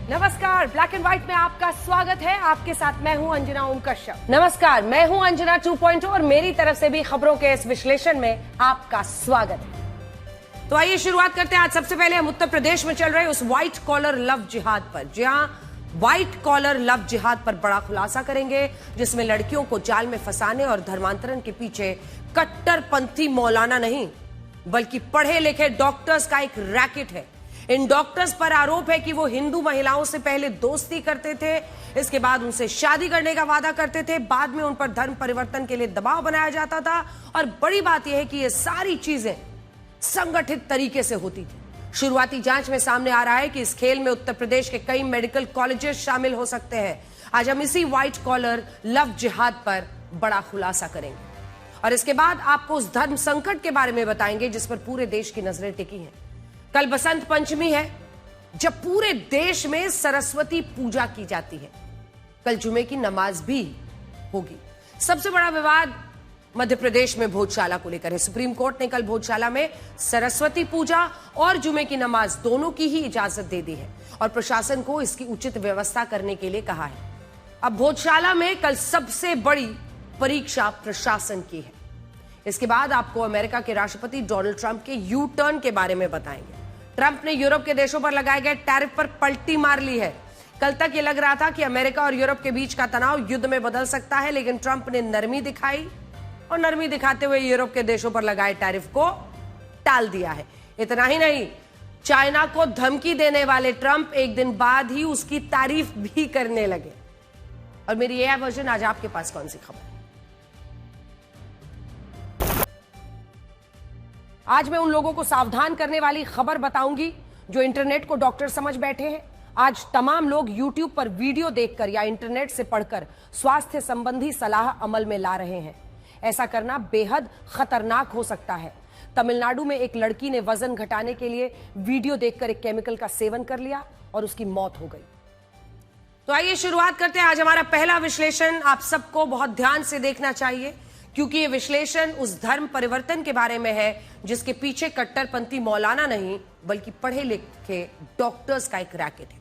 नमस्कार, black and white में आपका स्वागत है। आपके साथ मैं हूं अंजना ओम कश्यप। नमस्कार, मैं हूं अंजना 2.0 और मेरी तरफ से भी खबरों के इस विश्लेषण में आपका स्वागत है। तो आइए शुरुआत करते हैं। आज सबसे पहले हम उत्तर प्रदेश में चल रहे उस व्हाइट कॉलर लव जिहाद पर। जी हां, व्हाइट कॉलर लव जिहाद पर बड़ा खुलासा करेंगे, जिसमें लड़कियों को जाल में फंसाने और धर्मांतरण के पीछे कट्टरपंथी मौलाना नहीं बल्कि पढ़े लिखे डॉक्टर्स का एक रैकेट है। इन डॉक्टर्स पर आरोप है कि वो हिंदू महिलाओं से पहले दोस्ती करते थे, इसके बाद उनसे शादी करने का वादा करते थे, बाद में उन पर धर्म परिवर्तन के लिए दबाव बनाया जाता था और बड़ी बात यह है कि ये सारी चीजें संगठित तरीके से होती थी। शुरुआती जांच में सामने आ रहा है कि इस खेल में उत्तर प्रदेश के कई मेडिकल कॉलेजेस शामिल हो सकते हैं। आज हम इसी व्हाइट कॉलर लव जिहाद पर बड़ा खुलासा करेंगे और इसके बाद आपको उस धर्म संकट के बारे में बताएंगे जिस पर पूरे देश की नजरें टिकी हैं। कल बसंत पंचमी है, जब पूरे देश में सरस्वती पूजा की जाती है। कल जुमे की नमाज भी होगी। सबसे बड़ा विवाद मध्य प्रदेश में भोजशाला को लेकर है। सुप्रीम कोर्ट ने कल भोजशाला में सरस्वती पूजा और जुमे की नमाज दोनों की ही इजाजत दे दी है और प्रशासन को इसकी उचित व्यवस्था करने के लिए कहा है। अब भोजशाला में कल सबसे बड़ी परीक्षा प्रशासन की है। इसके बाद आपको अमेरिका के राष्ट्रपति डोनाल्ड ट्रंप के यू टर्न के बारे में बताएंगे। ट्रंप ने यूरोप के देशों पर लगाए गए टैरिफ पर पलटी मार ली है। कल तक यह लग रहा था कि अमेरिका और यूरोप के बीच का तनाव युद्ध में बदल सकता है, लेकिन ट्रंप ने नरमी दिखाई और नरमी दिखाते हुए यूरोप के देशों पर लगाए टैरिफ को टाल दिया है। इतना ही नहीं, चाइना को धमकी देने वाले ट्रंप एक दिन बाद ही उसकी तारीफ भी करने लगे। और मेरी यह वर्जन आज आपके पास कौन सी खबर है? आज मैं उन लोगों को सावधान करने वाली खबर बताऊंगी जो इंटरनेट को डॉक्टर समझ बैठे हैं। आज तमाम लोग यूट्यूब पर वीडियो देखकर या इंटरनेट से पढ़कर स्वास्थ्य संबंधी सलाह अमल में ला रहे हैं। ऐसा करना बेहद खतरनाक हो सकता है। तमिलनाडु में एक लड़की ने वजन घटाने के लिए वीडियो देखकर एक केमिकल का सेवन कर लिया और उसकी मौत हो गई। तो आइए शुरुआत करते हैं। आज हमारा पहला विश्लेषण आप सबको बहुत ध्यान से देखना चाहिए, क्योंकि यह विश्लेषण उस धर्म परिवर्तन के बारे में है जिसके पीछे कट्टरपंथी मौलाना नहीं बल्कि पढ़े लिखे डॉक्टर्स का एक रैकेट है।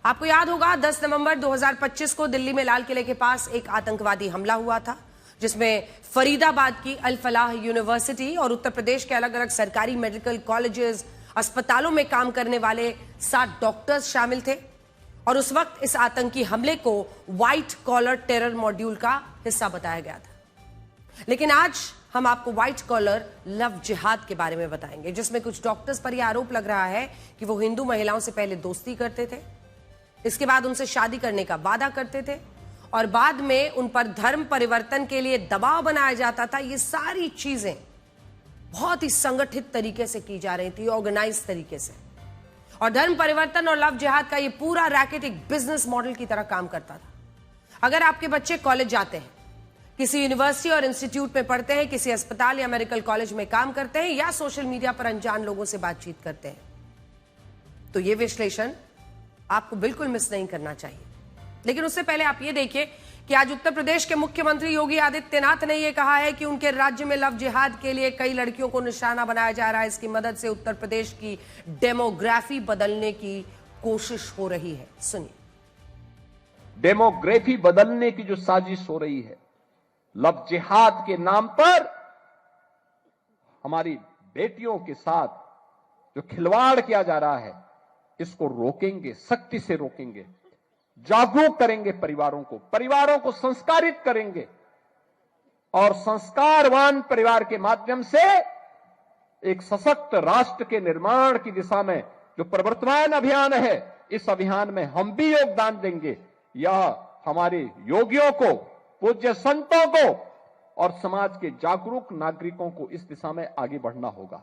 आपको याद होगा 10 नवंबर 2025 को दिल्ली में लाल किले के पास एक आतंकवादी हमला हुआ था, जिसमें फरीदाबाद की अल फलाह यूनिवर्सिटी और उत्तर प्रदेश के अलग अलग सरकारी मेडिकल कॉलेजेस, अस्पतालों में काम करने वाले 7 डॉक्टर्स शामिल थे। और उस वक्त इस आतंकी हमले को व्हाइट कॉलर टेरर मॉड्यूल का हिस्सा बताया गया था। लेकिन आज हम आपको व्हाइट कॉलर लव जिहाद के बारे में बताएंगे, जिसमें कुछ डॉक्टर्स पर यह आरोप लग रहा है कि वो हिंदू महिलाओं से पहले दोस्ती करते थे, इसके बाद उनसे शादी करने का वादा करते थे और बाद में उन पर धर्म परिवर्तन के लिए दबाव बनाया जाता था। ये सारी चीजें बहुत ही संगठित तरीके से की जा रही थी, ऑर्गेनाइज तरीके से। और धर्म परिवर्तन और लव जिहाद का ये पूरा रैकेट एक बिजनेस मॉडल की तरह काम करता था। अगर आपके बच्चे कॉलेज जाते हैं, किसी यूनिवर्सिटी और इंस्टीट्यूट में पढ़ते हैं, किसी अस्पताल या मेडिकल कॉलेज में काम करते हैं या सोशल मीडिया पर अनजान लोगों से बातचीत करते हैं, तो यह विश्लेषण आपको बिल्कुल मिस नहीं करना चाहिए। लेकिन उससे पहले आप ये देखिए कि आज उत्तर प्रदेश के मुख्यमंत्री योगी आदित्यनाथ ने यह कहा है कि उनके राज्य में लव जिहाद के लिए कई लड़कियों को निशाना बनाया जा रहा है। इसकी मदद से उत्तर प्रदेश की डेमोग्राफी बदलने की कोशिश हो रही है। सुनिए। डेमोग्राफी बदलने की जो साजिश हो रही है, लव जिहाद के नाम पर हमारी बेटियों के साथ जो खिलवाड़ किया जा रहा है, इसको रोकेंगे, सख्ती से रोकेंगे, जागरूक करेंगे परिवारों को संस्कारित करेंगे और संस्कारवान परिवार के माध्यम से एक सशक्त राष्ट्र के निर्माण की दिशा में जो प्रवर्तमान अभियान है, इस अभियान में हम भी योगदान देंगे। यह हमारे योगियों को, पूज्य संतों को और समाज के जागरूक नागरिकों को इस दिशा में आगे बढ़ना होगा।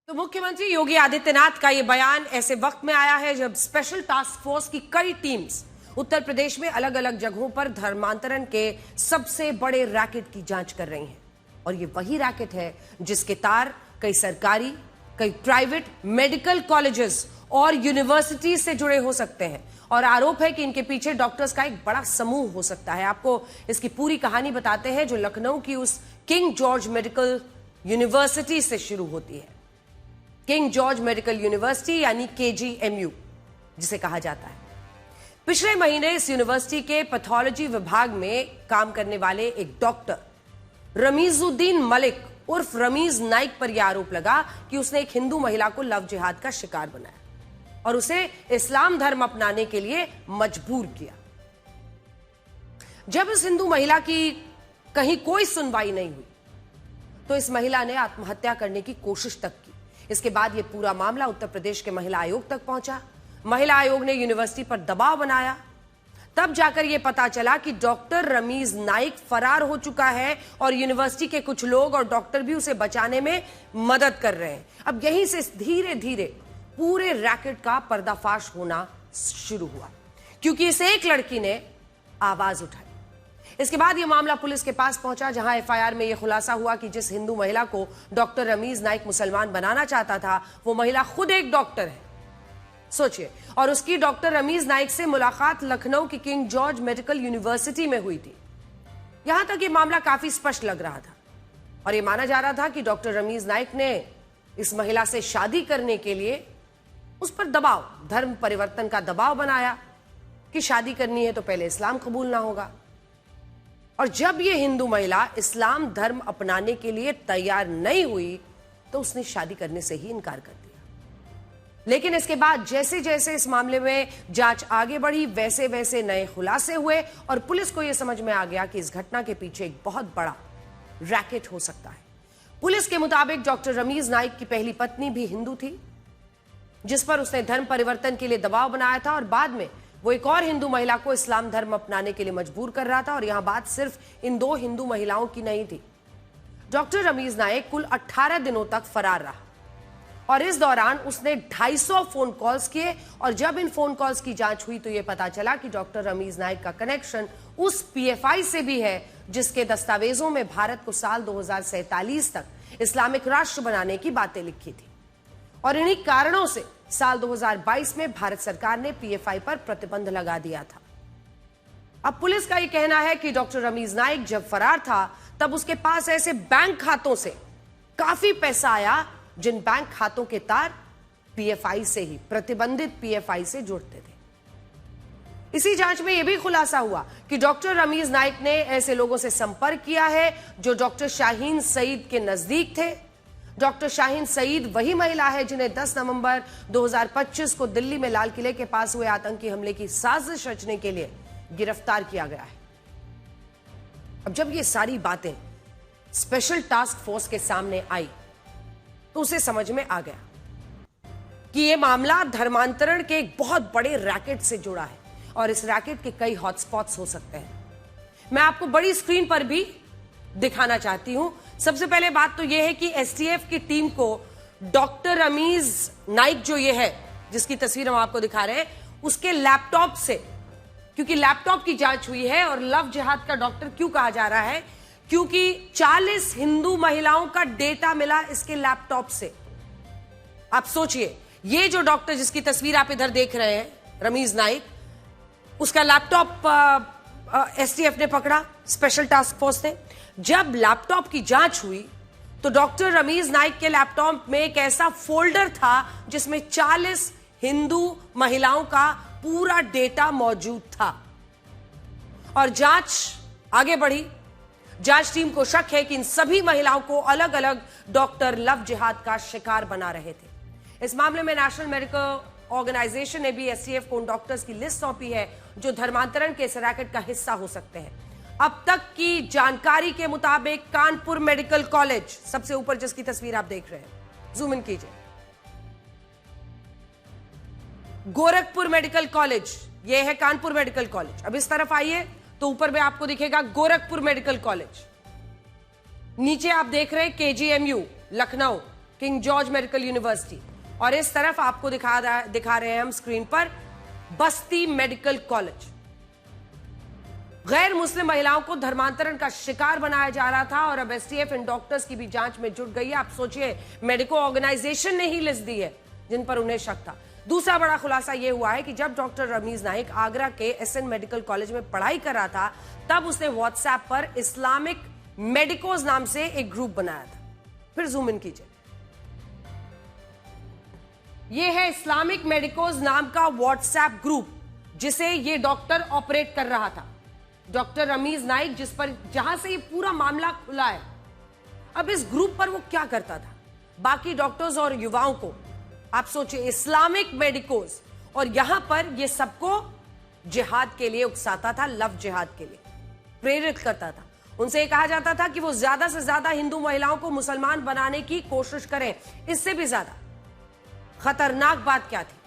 तो मुख्यमंत्री योगी आदित्यनाथ का यह बयान ऐसे वक्त में आया है जब स्पेशल टास्क फोर्स की कई टीम्स उत्तर प्रदेश में अलग अलग जगहों पर धर्मांतरण के सबसे बड़े रैकेट की जांच कर रही हैं। और ये वही रैकेट है जिसके तार कई सरकारी, कई प्राइवेट मेडिकल कॉलेजेस और यूनिवर्सिटी से जुड़े हो सकते हैं। और आरोप है कि इनके पीछे डॉक्टर्स का एक बड़ा समूह हो सकता है। आपको इसकी पूरी कहानी बताते हैं, जो लखनऊ की उस किंग जॉर्ज मेडिकल यूनिवर्सिटी से शुरू होती है। किंग जॉर्ज मेडिकल यूनिवर्सिटी यानी KGMU। जिसे कहा जाता है। पिछले महीने इस यूनिवर्सिटी के पैथोलॉजी विभाग में काम करने वाले एक डॉक्टर रमीजुद्दीन मलिक उर्फ रमीज नाइक पर यह आरोप लगा कि उसने एक हिंदू महिला को लव जिहाद का शिकार बनाया और उसे इस्लाम धर्म अपनाने के लिए मजबूर किया। जब इस हिंदू महिला की कहीं कोई सुनवाई नहीं हुई तो इस महिला ने आत्महत्या करने की कोशिश तक की। इसके बाद यह पूरा मामला उत्तर प्रदेश के महिला आयोग तक पहुंचा। महिला आयोग ने यूनिवर्सिटी पर दबाव बनाया। तब जाकर यह पता चला कि डॉक्टर रमीज नाइक फरार हो चुका है और यूनिवर्सिटी के कुछ लोग और डॉक्टर भी उसे बचाने में मदद कर रहे हैं। अब यहीं से धीरे धीरे पूरे रैकेट का पर्दाफाश होना शुरू हुआ, क्योंकि इस एक लड़की ने आवाज उठाई। इसके बाद यह मामला पुलिस के पास पहुंचा, जहां एफआईआर में यह खुलासा हुआ कि जिस हिंदू महिला को डॉक्टर रमीज नाइक मुसलमान बनाना चाहता था, वो महिला खुद एक डॉक्टर है। सोचिए, और उसकी डॉक्टर रमीज नाइक से मुलाकात लखनऊ की किंग जॉर्ज मेडिकल यूनिवर्सिटी में हुई थी। यहां तक यह मामला काफी स्पष्ट लग रहा था और यह माना जा रहा था कि डॉक्टर रमीज नाइक ने इस महिला से शादी करने के लिए उस पर दबाव, धर्म परिवर्तन का दबाव बनाया कि शादी करनी है तो पहले इस्लाम कबूल ना होगा। और जब यह हिंदू महिला इस्लाम धर्म अपनाने के लिए तैयार नहीं हुई तो उसने शादी करने से ही इनकार कर दिया। लेकिन इसके बाद जैसे जैसे इस मामले में जांच आगे बढ़ी, वैसे वैसे नए खुलासे हुए और पुलिस को यह समझ में आ गया कि इस घटना के पीछे एक बहुत बड़ा रैकेट हो सकता है। पुलिस के मुताबिक डॉक्टर रमीज नाइक की पहली पत्नी भी हिंदू थी, जिस पर उसने धर्म परिवर्तन के लिए दबाव बनाया था और बाद में वो एक और हिंदू महिला को इस्लाम धर्म अपनाने के लिए मजबूर कर रहा था। और यहां बात सिर्फ इन दो हिंदू महिलाओं की नहीं थी। डॉक्टर रमीज नाइक कुल 18 दिनों तक फरार रहा और इस दौरान उसने 250 फोन कॉल्स किए और जब इन फोन कॉल्स की जांच हुई तो यह पता चला कि डॉक्टर रमीज नाइक का कनेक्शन उस पीएफआई से भी है जिसके दस्तावेजों में भारत को साल 2047 तक इस्लामिक राष्ट्र बनाने की बातें लिखी थी। और इन्हीं कारणों से साल 2022 में भारत सरकार ने पीएफआई पर प्रतिबंध लगा दिया था। अब पुलिस का यह कहना है कि डॉक्टर रमीज नाइक जब फरार था तब उसके पास ऐसे बैंक खातों से काफी पैसा आया जिन बैंक खातों के तार पीएफआई से ही, प्रतिबंधित पीएफआई से जुड़ते थे। इसी जांच में यह भी खुलासा हुआ कि डॉक्टर रमीज नाइक ने ऐसे लोगों से संपर्क किया है जो डॉक्टर शाहीन सईद के नजदीक थे। डॉक्टर शाहीन सईद वही महिला है जिन्हें 10 नवंबर 2025 को दिल्ली में लाल किले के पास हुए आतंकी हमले की साजिश रचने के लिए गिरफ्तार किया गया है। अब जब ये सारी बातें स्पेशल टास्क फोर्स के सामने आई तो उसे समझ में आ गया कि यह मामला धर्मांतरण के एक बहुत बड़े रैकेट से जुड़ा है और इस रैकेट के कई हॉटस्पॉट्स हो सकते हैं। मैं आपको बड़ी स्क्रीन पर भी दिखाना चाहती हूं। सबसे पहले बात तो यह है कि एसटीएफ की टीम को डॉक्टर रमीज नाइक जो ये है जिसकी तस्वीर हम आपको दिखा रहे हैं, उसके लैपटॉप से, क्योंकि लैपटॉप की जांच हुई है और लव जिहाद का डॉक्टर क्यों कहा जा रहा है, क्योंकि 40 हिंदू महिलाओं का डेटा मिला इसके लैपटॉप से। आप सोचिए, ये जो डॉक्टर जिसकी तस्वीर आप इधर देख रहे हैं, रमीज नाइक, उसका लैपटॉप एसटीएफ ने पकड़ा, स्पेशल टास्क फोर्स ने। जब लैपटॉप की जांच हुई तो डॉक्टर रमीज नाइक के लैपटॉप में एक ऐसा फोल्डर था जिसमें 40 हिंदू महिलाओं का पूरा डेटा मौजूद था। और जांच आगे बढ़ी। जांच टीम को शक है कि इन सभी महिलाओं को अलग अलग डॉक्टर लव जिहाद का शिकार बना रहे थे। इस मामले में नेशनल मेडिकल ऑर्गेनाइजेशन ने भी एसटीएफ को उन डॉक्टर्स की लिस्ट सौंपी है जो धर्मांतरण के इस रैकेट का हिस्सा हो सकते हैं। अब तक की जानकारी के मुताबिक कानपुर मेडिकल कॉलेज, सबसे ऊपर जिसकी तस्वीर आप देख रहे हैं, जूम इन कीजिए, गोरखपुर मेडिकल कॉलेज, यह है कानपुर मेडिकल कॉलेज। अब इस तरफ आइए तो ऊपर में आपको दिखेगा गोरखपुर मेडिकल कॉलेज। नीचे आप देख रहे हैं KGMU Lucknow, king George medical university. और इस तरफ आपको दिखा रहे हैं हम स्क्रीन पर बस्ती मेडिकल कॉलेज। गैर मुस्लिम महिलाओं को धर्मांतरण का शिकार बनाया जा रहा था और अब एसटीएफ इन डॉक्टर्स की भी जांच में जुट गई है। आप सोचिए, मेडिकल ऑर्गेनाइजेशन ने ही लिस्ट दी है जिन पर उन्हें शक था। दूसरा बड़ा खुलासा यह हुआ है कि जब डॉक्टर रमीज नाइक आगरा के एसएन मेडिकल कॉलेज में पढ़ाई कर रहा था तब उसने व्हाट्सएप पर इस्लामिक मेडिकोज नाम से एक ग्रुप बनाया था। फिर जूम इन कीजिए। ये है इस्लामिक मेडिकोज नाम का व्हाट्सएप ग्रुप जिसे ये डॉक्टर ऑपरेट कर रहा था, डॉक्टर रमीज नाइक, जिस पर जहां से ये पूरा मामला खुला है। अब इस ग्रुप पर वो क्या करता था, बाकी डॉक्टर्स और युवाओं को आप सोचिए, इस्लामिक मेडिकोज, और यहां पर ये सबको जिहाद के लिए उकसाता था, लव जिहाद के लिए प्रेरित करता था। उनसे कहा जाता था कि वो ज्यादा से ज्यादा हिंदू महिलाओं को मुसलमान बनाने की कोशिश करें। इससे भी ज्यादा खतरनाक बात क्या थी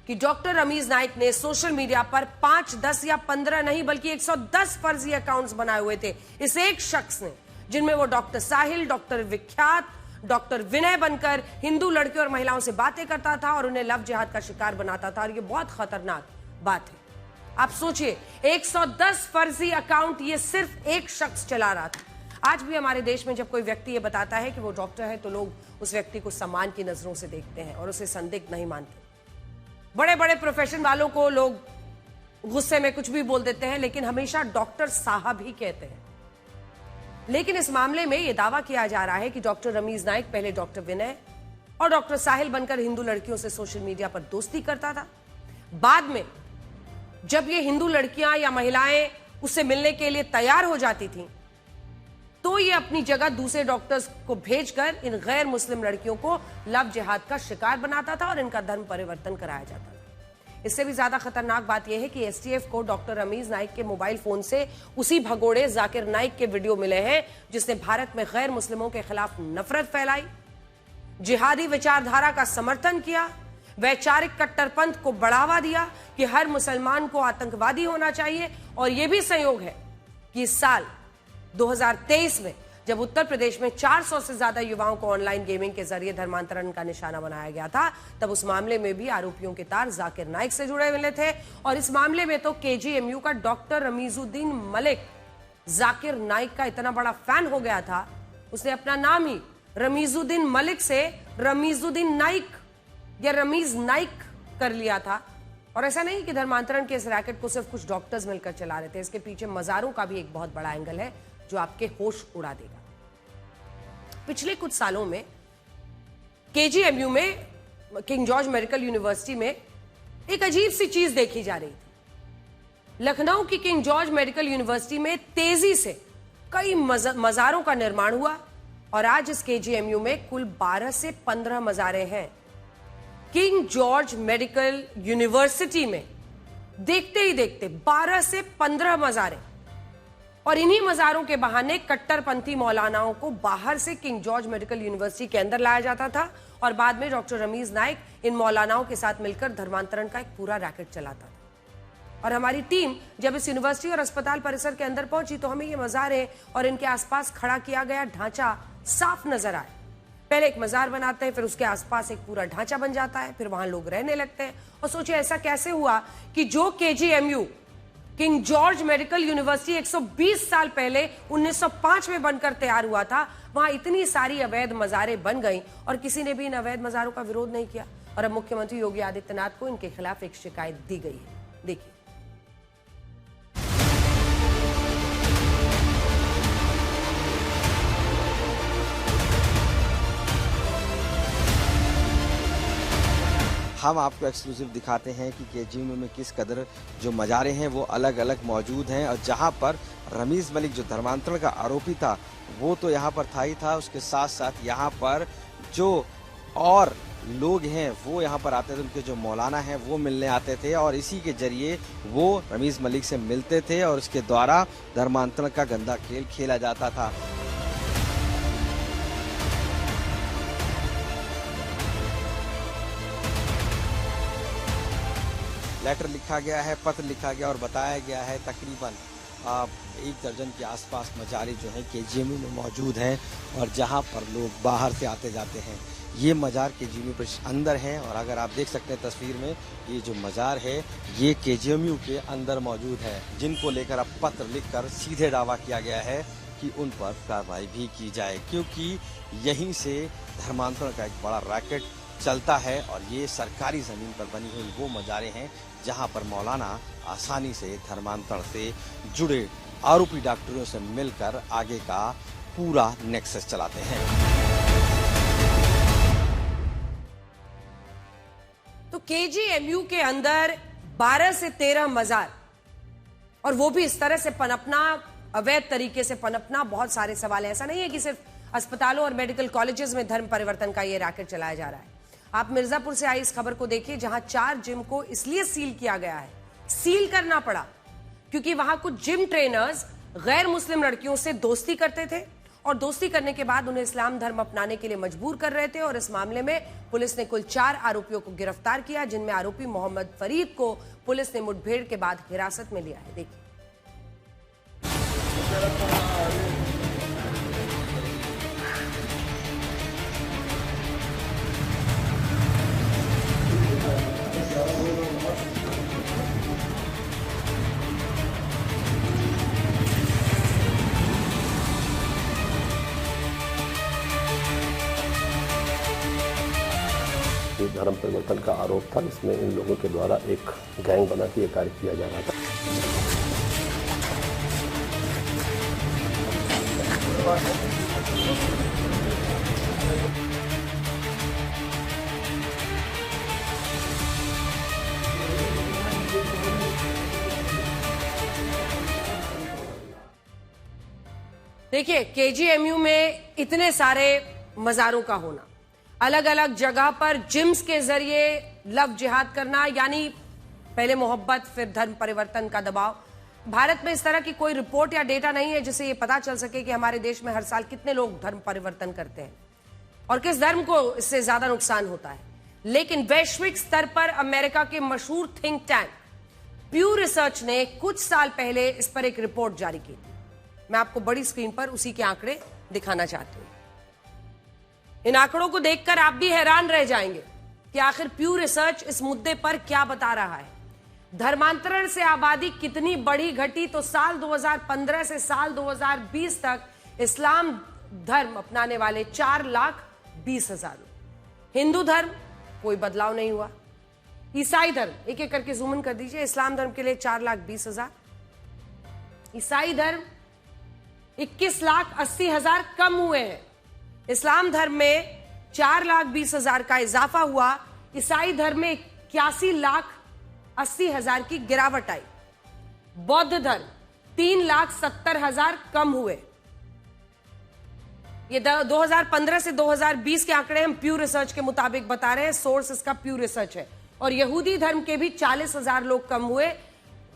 कि डॉक्टर रमीज नाइक ने सोशल मीडिया पर 5, 10 या 15 नहीं बल्कि 110 फर्जी अकाउंट्स बनाए हुए थे इस एक शख्स ने, जिनमें वो डॉक्टर साहिल, डॉक्टर विख्यात, डॉक्टर विनय बनकर हिंदू लड़कियों और महिलाओं से बातें करता था और उन्हें लव जिहाद का शिकार बनाता था। और ये बहुत खतरनाक बात है। आप सोचिए, 110 फर्जी अकाउंट ये सिर्फ एक शख्स चला रहा था। आज भी हमारे देश में जब कोई व्यक्ति ये बताता है कि वो डॉक्टर है तो लोग उस व्यक्ति को सम्मान की नजरों से देखते हैं और उसे संदिग्ध नहीं मानते। बड़े बड़े प्रोफेशन वालों को लोग गुस्से में कुछ भी बोल देते हैं, लेकिन हमेशा डॉक्टर साहब ही कहते हैं। लेकिन इस मामले में यह दावा किया जा रहा है कि डॉक्टर रमीज नाइक पहले डॉक्टर विनय और डॉक्टर साहिल बनकर हिंदू लड़कियों से सोशल मीडिया पर दोस्ती करता था। बाद में जब ये हिंदू लड़कियां या महिलाएं उससे मिलने के लिए तैयार हो जाती थीं, तो ये अपनी जगह दूसरे डॉक्टर्स को भेजकर इन गैर मुस्लिम लड़कियों को लव जिहाद का शिकार बनाता था और इनका धर्म परिवर्तन कराया जाता था। इससे भी ज्यादा खतरनाक बात यह है कि एसटीएफ को डॉक्टर रमीज नाइक के मोबाइल फोन से उसी भगोड़े जाकिर नाइक के वीडियो मिले हैं जिसने भारत में गैर मुस्लिमों के खिलाफ नफरत फैलाई, जिहादी विचारधारा का समर्थन किया, वैचारिक कट्टरपंथ को बढ़ावा दिया कि हर मुसलमान को आतंकवादी होना चाहिए। और यह भी संयोग है कि इस साल 2023 में जब उत्तर प्रदेश में 400 से ज्यादा युवाओं को ऑनलाइन गेमिंग के जरिए धर्मांतरण का निशाना बनाया गया था, तब उस मामले में भी आरोपियों के तार जाकिर नाइक से जुड़े मिले थे। और इस मामले में तो केजीएमयू का डॉक्टर रमीजुद्दीन मलिक जाकिर नाइक का इतना बड़ा फैन हो गया था, उसने अपना नाम ही रमीजुद्दीन मलिक से रमीजुद्दीन नाइक या रमीज नाइक कर लिया था। और ऐसा नहीं कि धर्मांतरण के इस रैकेट को सिर्फ कुछ डॉक्टर्स मिलकर चला रहे थे, इसके पीछे मजारों का भी एक बहुत बड़ा एंगल है जो आपके होश उड़ा देगा। पिछले कुछ सालों में केजीएमयू में, किंग जॉर्ज मेडिकल यूनिवर्सिटी में एक अजीब सी चीज देखी जा रही थी। लखनऊ की किंग जॉर्ज मेडिकल यूनिवर्सिटी में तेजी से कई मजारों का निर्माण हुआ और आज इस केजीएमयू में कुल 12 से 15 मजारे हैं। किंग जॉर्ज मेडिकल यूनिवर्सिटी में देखते ही देखते 12 से 15 मजारे, और इन्हीं मजारों के बहाने कट्टरपंथी मौलानाओं को बाहर से किंग जॉर्ज मेडिकल यूनिवर्सिटी के अंदर लाया जाता था और बाद में डॉक्टर रमीज नाइक इन मौलानाओं के साथ मिलकर धर्मांतरण का एक पूरा रैकेट चलाता था। और हमारी टीम जब इस यूनिवर्सिटी और अस्पताल परिसर के अंदर पहुंची तो हमें ये मजारे और इनके आसपास खड़ा किया गया ढांचा साफ नजर आया। पहले एक मजार बनाते हैं, फिर उसके आसपास एक पूरा ढांचा बन जाता है, फिर वहां लोग रहने लगते हैं। और सोचिए ऐसा कैसे हुआ कि जो KGMU king George medical university 120 साल पहले 1905 में बनकर तैयार हुआ था, वहां इतनी सारी अवैध मजारें बन गई और किसी ने भी इन अवैध मजारों का विरोध नहीं किया। और अब मुख्यमंत्री योगी आदित्यनाथ को इनके खिलाफ एक शिकायत दी गई है। देखिए, हम आपको एक्सक्लूसिव दिखाते हैं कि केजीएमयू में किस कदर जो मजारे हैं वो अलग अलग मौजूद हैं। और जहां पर रमीज मलिक जो धर्मांतरण का आरोपी था वो तो यहां पर था ही था, उसके साथ साथ यहां पर जो और लोग हैं वो यहां पर आते थे, उनके जो मौलाना हैं वो मिलने आते थे और इसी के जरिए वो रमीज मलिक से मिलते थे और इसके द्वारा धर्मांतरण का गंदा खेल खेला जाता था। लेटर लिखा गया है, पत्र लिखा गया और बताया गया है तकरीबन 1 दर्जन के आसपास मजारे जो हैं केजीएमयू में मौजूद हैं और जहां पर लोग बाहर से आते जाते हैं। ये मजार केजीएमयू के अंदर हैं और अगर आप देख सकते हैं तस्वीर में, ये जो मजार है ये केजीएमयू के अंदर मौजूद है, जिनको लेकर अब पत्र लिखकर सीधे दावा किया गया है कि उन पर कार्रवाई भी की जाए, क्योंकि यहीं से धर्मांतरण का एक बड़ा रैकेट चलता है। और ये सरकारी जमीन पर बनी हुई वो मजारे हैं जहां पर मौलाना आसानी से धर्मांतरण से जुड़े आरोपी डॉक्टरों से मिलकर आगे का पूरा नेक्सस चलाते हैं। केजीएमयू के अंदर 12 से 13 मजार, और वो भी इस तरह से पनपना, अवैध तरीके से पनपना, बहुत सारे सवाल है। ऐसा नहीं है कि सिर्फ अस्पतालों और मेडिकल कॉलेजेस में धर्म परिवर्तन का ये रैकेट चलाया जा रहा है। आप मिर्जापुर से आई इस खबर को देखिए, जहां 4 जिम को इसलिए सील किया गया है, सील करना पड़ा क्योंकि वहां कुछ जिम ट्रेनर्स गैर मुस्लिम लड़कियों से दोस्ती करते थे और दोस्ती करने के बाद उन्हें इस्लाम धर्म अपनाने के लिए मजबूर कर रहे थे। और इस मामले में पुलिस ने कुल 4 आरोपियों को गिरफ्तार किया, जिनमें आरोपी मोहम्मद फरीद को पुलिस ने मुठभेड़ के बाद हिरासत में लिया है। देखिए। धर्म परिवर्तन का आरोप था, जिसमें इन लोगों के द्वारा एक गैंग बना के ये कार्य किया जा रहा था। देखिए, केजीएमयू में इतने सारे मजारों का होना, अलग अलग जगह पर जिम्स के जरिए लव जिहाद करना, यानी पहले मोहब्बत फिर धर्म परिवर्तन का दबाव। भारत में इस तरह की कोई रिपोर्ट या डेटा नहीं है जिससे ये पता चल सके कि हमारे देश में हर साल कितने लोग धर्म परिवर्तन करते हैं और किस धर्म को इससे ज्यादा नुकसान होता है। लेकिन वैश्विक स्तर पर अमेरिका के मशहूर थिंक टैंक प्यू रिसर्च ने कुछ साल पहले इस पर एक रिपोर्ट जारी की। मैं आपको बड़ी स्क्रीन पर उसी के आंकड़े दिखाना चाहती हूं। इन आंकड़ों को देखकर आप भी हैरान रह जाएंगे कि आखिर प्यू रिसर्च इस मुद्दे पर क्या बता रहा है। धर्मांतरण से आबादी कितनी बढ़ी घटी, तो साल 2015 से साल 2020 तक इस्लाम धर्म अपनाने वाले 4,20,000। हिंदू धर्म कोई बदलाव नहीं हुआ। ईसाई धर्म, एक एक करके जूम इन कर दीजिए, इस्लाम धर्म के लिए 4,20,000, ईसाई धर्म 21,80,000 कम हुए हैं। इस्लाम धर्म में 4,20,000 का इजाफा हुआ, ईसाई धर्म में 81,80,000 की गिरावट आई। बौद्ध धर्म 3,70,000 कम हुए। ये 2015 से 2020 के आंकड़े हम प्यू रिसर्च के मुताबिक बता रहे हैं, सोर्स इसका प्यू रिसर्च है। और यहूदी धर्म के भी 40,000 लोग कम हुए।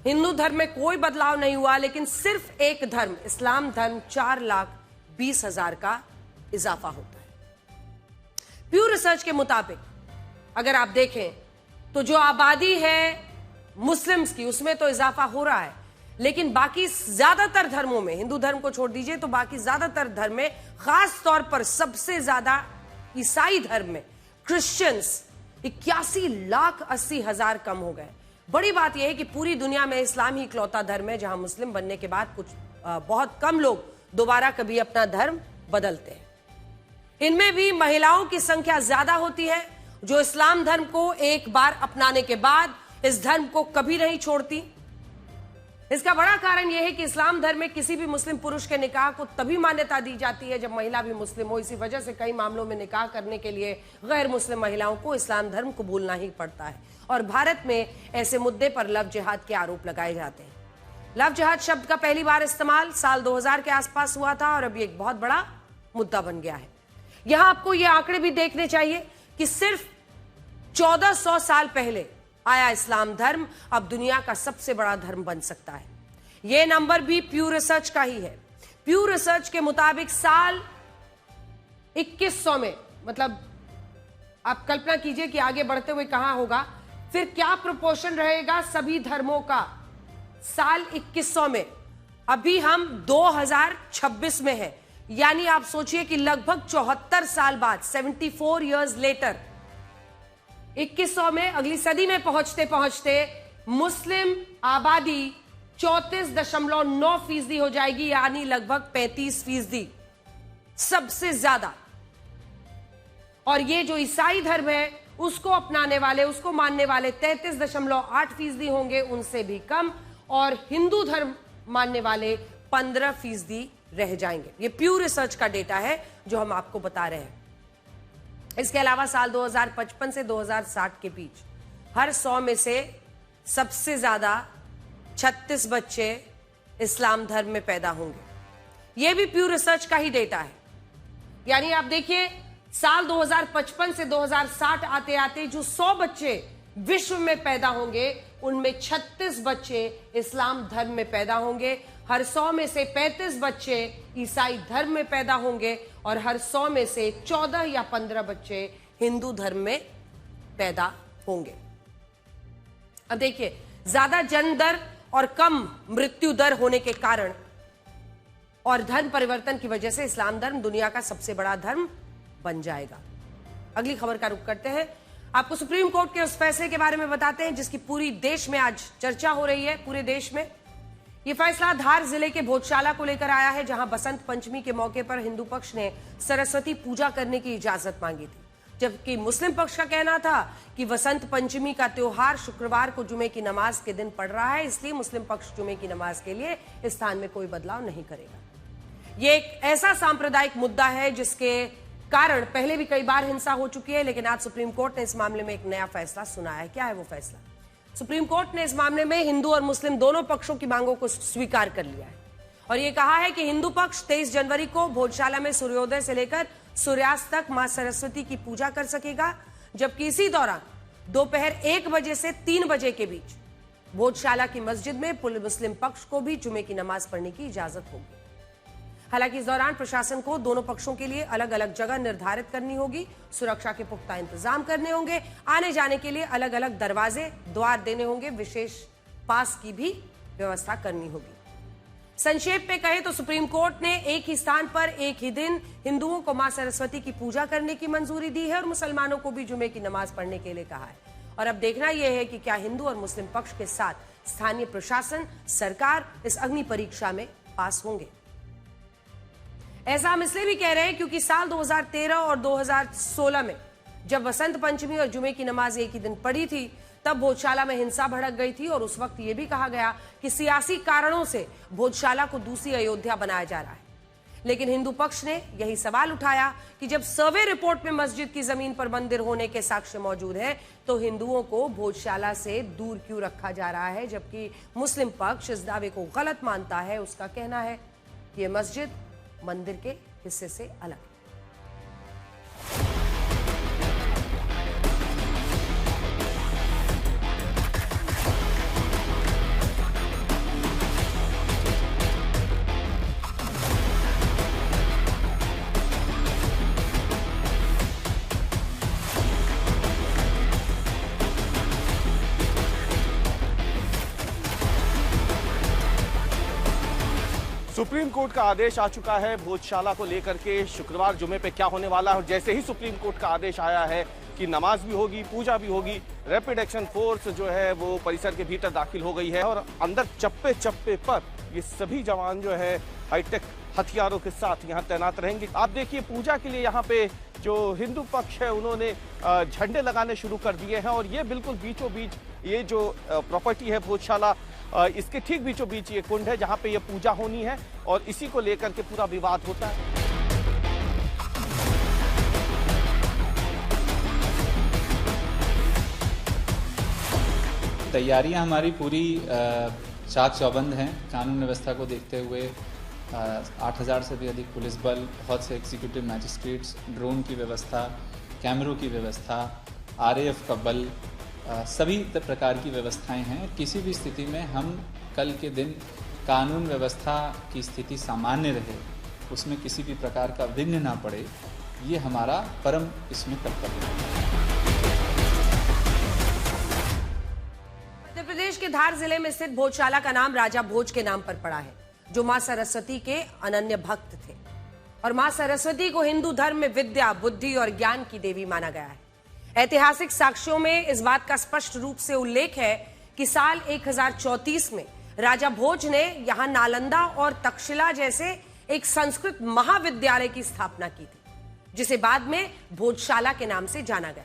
हिंदू धर्म में कोई बदलाव नहीं हुआ, लेकिन सिर्फ एक धर्म इस्लाम धर्म 4,20,000 का इजाफा होता है। प्यू रिसर्च के मुताबिक अगर आप देखें तो जो आबादी है मुस्लिम्स की, उसमें तो इजाफा हो रहा है, लेकिन बाकी ज्यादातर धर्मों में, हिंदू धर्म को छोड़ दीजिए तो बाकी ज्यादातर धर्म में, खास तौर पर सबसे ज्यादा ईसाई धर्म में, क्रिश्चियंस 81,80,000 कम हो गए। बड़ी बात यह है कि पूरी दुनिया में इस्लाम ही इकलौता धर्म है जहां मुस्लिम बनने के बाद बहुत कम लोग दोबारा कभी अपना धर्म बदलते हैं। इनमें भी महिलाओं की संख्या ज्यादा होती है जो इस्लाम धर्म को एक बार अपनाने के बाद इस धर्म को कभी नहीं छोड़ती। इसका बड़ा कारण यह है कि इस्लाम धर्म में किसी भी मुस्लिम पुरुष के निकाह को तभी मान्यता दी जाती है जब महिला भी मुस्लिम हो। इसी वजह से कई मामलों में निकाह करने के लिए गैर मुस्लिम महिलाओं को इस्लाम धर्म कबूलना ही पड़ता है। और भारत में ऐसे मुद्दे पर लव जिहाद के आरोप लगाए जाते हैं। लव जिहाद शब्द का पहली बार इस्तेमाल साल 2000 के आसपास हुआ था और अभी एक बहुत बड़ा मुद्दा बन गया है। यहां आपको ये आंकड़े भी देखने चाहिए कि सिर्फ 1400 साल पहले आया इस्लाम धर्म अब दुनिया का सबसे बड़ा धर्म बन सकता है। यह नंबर भी प्यू रिसर्च का ही है। प्यू रिसर्च के मुताबिक साल 2100 में, मतलब आप कल्पना कीजिए कि आगे बढ़ते हुए कहां होगा, फिर क्या प्रोपोर्शन रहेगा सभी धर्मों का साल 2100 में। अभी हम 2026 में हैं, यानी आप सोचिए कि लगभग 74 साल बाद, 74 इयर्स लेटर, 2100 में अगली सदी में पहुंचते पहुंचते मुस्लिम आबादी 34.9% हो जाएगी, यानी लगभग 35%, सबसे ज्यादा। और ये जो ईसाई धर्म है उसको अपनाने वाले, उसको मानने वाले 33.8% होंगे, उनसे भी कम। और हिंदू धर्म मानने वाले 15% रह जाएंगे। ये प्यू रिसर्च का डेटा है जो हम आपको बता रहे हैं। इसके अलावा साल 2055 से 2060 के बीच हर 100 में से सबसे ज्यादा 36 बच्चे इस्लाम धर्म में पैदा होंगे। यह भी प्यू रिसर्च का ही डेटा है। यानी आप देखिए, साल 2055 से 2060 आते आते जो 100 बच्चे विश्व में पैदा होंगे, उनमें 36 बच्चे इस्लाम धर्म में पैदा होंगे। हर 100 में से 35 बच्चे ईसाई धर्म में पैदा होंगे और हर 100 में से 14 या 15 बच्चे हिंदू धर्म में पैदा होंगे। अब देखिए, ज्यादा जन्म दर और कम मृत्यु दर होने के कारण और धर्म परिवर्तन की वजह से इस्लाम धर्म दुनिया का सबसे बड़ा धर्म बन जाएगा। अगली खबर का रुख करते हैं। आपको सुप्रीम कोर्ट के उस फैसले के बारे में बताते हैं जिसकी पूरी देश में आज चर्चा हो रही है। पूरे देश में यह फैसला धार जिले के भोजशाला को लेकर आया है, जहां बसंत पंचमी के मौके पर हिंदू पक्ष ने सरस्वती पूजा करने की इजाजत मांगी थी, जबकि मुस्लिम पक्ष का कहना था कि वसंत पंचमी का त्योहार शुक्रवार को जुमे की नमाज के दिन पड़ रहा है, इसलिए मुस्लिम पक्ष जुमे की नमाज के लिए इस स्थान में कोई बदलाव नहीं करेगा। यह एक ऐसा सांप्रदायिक मुद्दा है जिसके कारण पहले भी कई बार हिंसा हो चुकी है, लेकिन आज सुप्रीम कोर्ट ने इस मामले में एक नया फैसला सुनाया है। क्या है वो फैसला? सुप्रीम कोर्ट ने इस मामले में हिंदू और मुस्लिम दोनों पक्षों की मांगों को स्वीकार कर लिया है और यह कहा है कि हिंदू पक्ष 23 जनवरी को भोजशाला में सूर्योदय से लेकर सूर्यास्त तक मां सरस्वती की पूजा कर सकेगा, जबकि इसी दौरान दोपहर 1 बजे से 3 बजे के बीच भोजशाला की मस्जिद में मुस्लिम पक्ष को भी जुमे की नमाज पढ़ने की इजाजत होगी। हालांकि इस दौरान प्रशासन को दोनों पक्षों के लिए अलग अलग जगह निर्धारित करनी होगी, सुरक्षा के पुख्ता इंतजाम करने होंगे, आने जाने के लिए अलग अलग दरवाजे द्वार देने होंगे, विशेष पास की भी व्यवस्था करनी होगी। संक्षेप में कहें तो सुप्रीम कोर्ट ने एक ही स्थान पर एक ही दिन हिंदुओं को मां सरस्वती की पूजा करने की मंजूरी दी है और मुसलमानों को भी जुमे की नमाज पढ़ने के लिए कहा है। और अब देखना यह है कि क्या हिंदू और मुस्लिम पक्ष के साथ स्थानीय प्रशासन, सरकार इस अग्नि परीक्षा में पास होंगे। ऐसा हम इसलिए भी कह रहे हैं क्योंकि साल 2013 और 2016 में जब वसंत पंचमी और जुमे की नमाज एक ही दिन पड़ी थी, तब भोजशाला में हिंसा भड़क गई थी और उस वक्त यह भी कहा गया कि सियासी कारणों से भोजशाला को दूसरी अयोध्या बनाया जा रहा है। लेकिन हिंदू पक्ष ने यही सवाल उठाया कि जब सर्वे रिपोर्ट में मस्जिद की जमीन पर मंदिर होने के साक्ष्य मौजूद हैं, तो हिंदुओं को भोजशाला से दूर क्यों रखा जा रहा है, जबकि मुस्लिम पक्ष इस दावे को गलत मानता है। उसका कहना है कि यह मस्जिद मंदिर के हिस्से से अलग। सुप्रीम कोर्ट का आदेश आ चुका है भोजशाला को लेकर के शुक्रवार जुमे पे क्या होने वाला है। और जैसे ही सुप्रीम कोर्ट का आदेश आया है कि नमाज भी होगी, पूजा भी होगी, रैपिड एक्शन फोर्स जो है वो परिसर के भीतर दाखिल हो गई है और अंदर चप्पे चप्पे पर ये सभी जवान जो है हाईटेक हथियारों के साथ यहाँ तैनात रहेंगे। आप देखिए, पूजा के लिए यहाँ पे जो हिंदू पक्ष है उन्होंने झंडे लगाने शुरू कर दिए हैं और ये बिल्कुल बीचों बीच ये जो प्रॉपर्टी है भोजशाला, इसके ठीक बीचों बीच ये कुंड है जहाँ पे ये पूजा होनी है और इसी को लेकर के पूरा विवाद होता है। तैयारियां हमारी पूरी चाक चौबंद हैं। कानून व्यवस्था को देखते हुए 8000 से भी अधिक पुलिस बल, बहुत से एग्जीक्यूटिव मैजिस्ट्रेट्स, ड्रोन की व्यवस्था, कैमरों की व्यवस्था, आरएएफ का बल, सभी प्रकार की व्यवस्थाएं हैं और किसी भी स्थिति में हम कल के दिन कानून व्यवस्था की स्थिति सामान्य रहे, उसमें किसी भी प्रकार का विघ्न ना पड़े, ये हमारा परम इसमें कर्तव्य है। मध्य प्रदेश के धार जिले में स्थित भोजशाला का नाम राजा भोज के नाम पर पड़ा है, जो मां सरस्वती के अनन्य भक्त थे और मां सरस्वती को हिंदू धर्म में विद्या, बुद्धि और ज्ञान की देवी माना गया है। ऐतिहासिक साक्ष्यों में इस बात का स्पष्ट रूप से उल्लेख है कि साल 1034 में राजा भोज ने यहां नालंदा और तक्षशिला जैसे एक संस्कृत महाविद्यालय की स्थापना की थी, जिसे बाद में भोजशाला के नाम से जाना गया।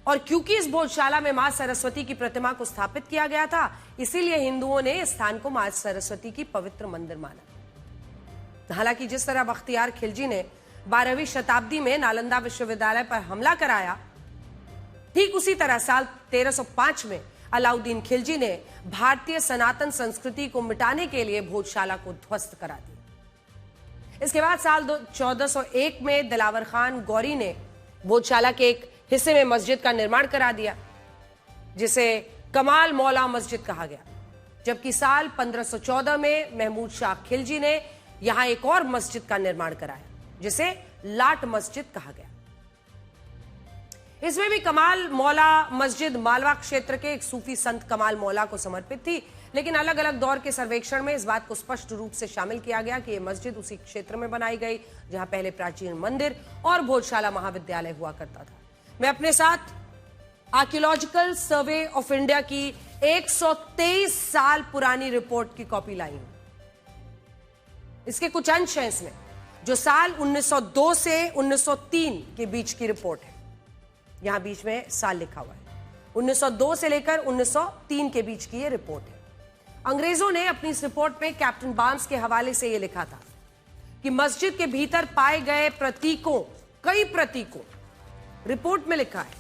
और क्योंकि इस भोजशाला में मां सरस्वती की प्रतिमा को स्थापित किया गया था, इसीलिए हिंदुओं ने इस स्थान को मां सरस्वती की पवित्र मंदिर माना। हालांकि जिस तरह बख्तियार खिलजी ने 12वीं शताब्दी में नालंदा विश्वविद्यालय पर हमला कराया, ठीक उसी तरह साल 1305 में अलाउद्दीन खिलजी ने भारतीय सनातन संस्कृति को मिटाने के लिए भोजशाला को ध्वस्त करा दिया। इसके बाद साल 1401 में दिलावर खान गौरी ने भोजशाला के एक हिस्से में मस्जिद का निर्माण करा दिया, जिसे कमाल मौला मस्जिद कहा गया। जबकि साल 1514 में महमूद शाह खिलजी ने यहां एक और मस्जिद का निर्माण कराया, जिसे लाट मस्जिद कहा गया। इसमें भी कमाल मौला मस्जिद मालवा क्षेत्र के एक सूफी संत कमाल मौला को समर्पित थी, लेकिन अलग अलग दौर के सर्वेक्षण में इस बात को स्पष्ट रूप से शामिल किया गया कि यह मस्जिद उसी क्षेत्र में बनाई गई जहां पहले प्राचीन मंदिर और भोजशाला महाविद्यालय हुआ करता था। मैं अपने साथ आर्कियोलॉजिकल सर्वे ऑफ इंडिया की 123 साल पुरानी रिपोर्ट की कॉपी लाई हूं। इसके कुछ अंश हैं इसमें, जो साल 1902 से 1903 के बीच की रिपोर्ट है। यहां बीच में साल लिखा हुआ है, 1902 से लेकर 1903 के बीच की यह रिपोर्ट है। अंग्रेजों ने अपनी इस रिपोर्ट में कैप्टन बार्न्स के हवाले से यह लिखा था कि मस्जिद के भीतर पाए गए प्रतीकों, कई प्रतीकों, रिपोर्ट में लिखा है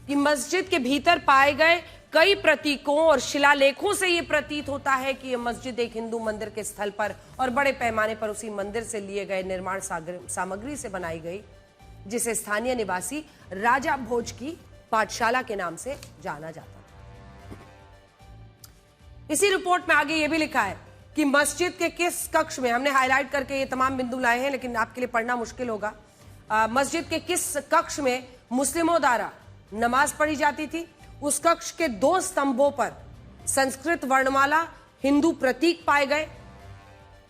कि मस्जिद के भीतर पाए गए कई प्रतीकों और शिलालेखों से यह प्रतीत होता है कि यह मस्जिद एक हिंदू मंदिर के स्थल पर और बड़े पैमाने पर उसी मंदिर से लिए गए निर्माण सामग्री से बनाई गई, जिसे स्थानीय निवासी राजा भोज की पाठशाला के नाम से जाना जाता था। इसी रिपोर्ट में आगे यह भी लिखा है कि मस्जिद के किस कक्ष में, हमने हाईलाइट करके ये तमाम बिंदु लाए हैं लेकिन आपके लिए पढ़ना मुश्किल होगा, मस्जिद के किस कक्ष में मुस्लिमों द्वारा नमाज पढ़ी जाती थी। उस कक्ष के 2 स्तंभों पर संस्कृत वर्णमाला, हिंदू प्रतीक पाए गए।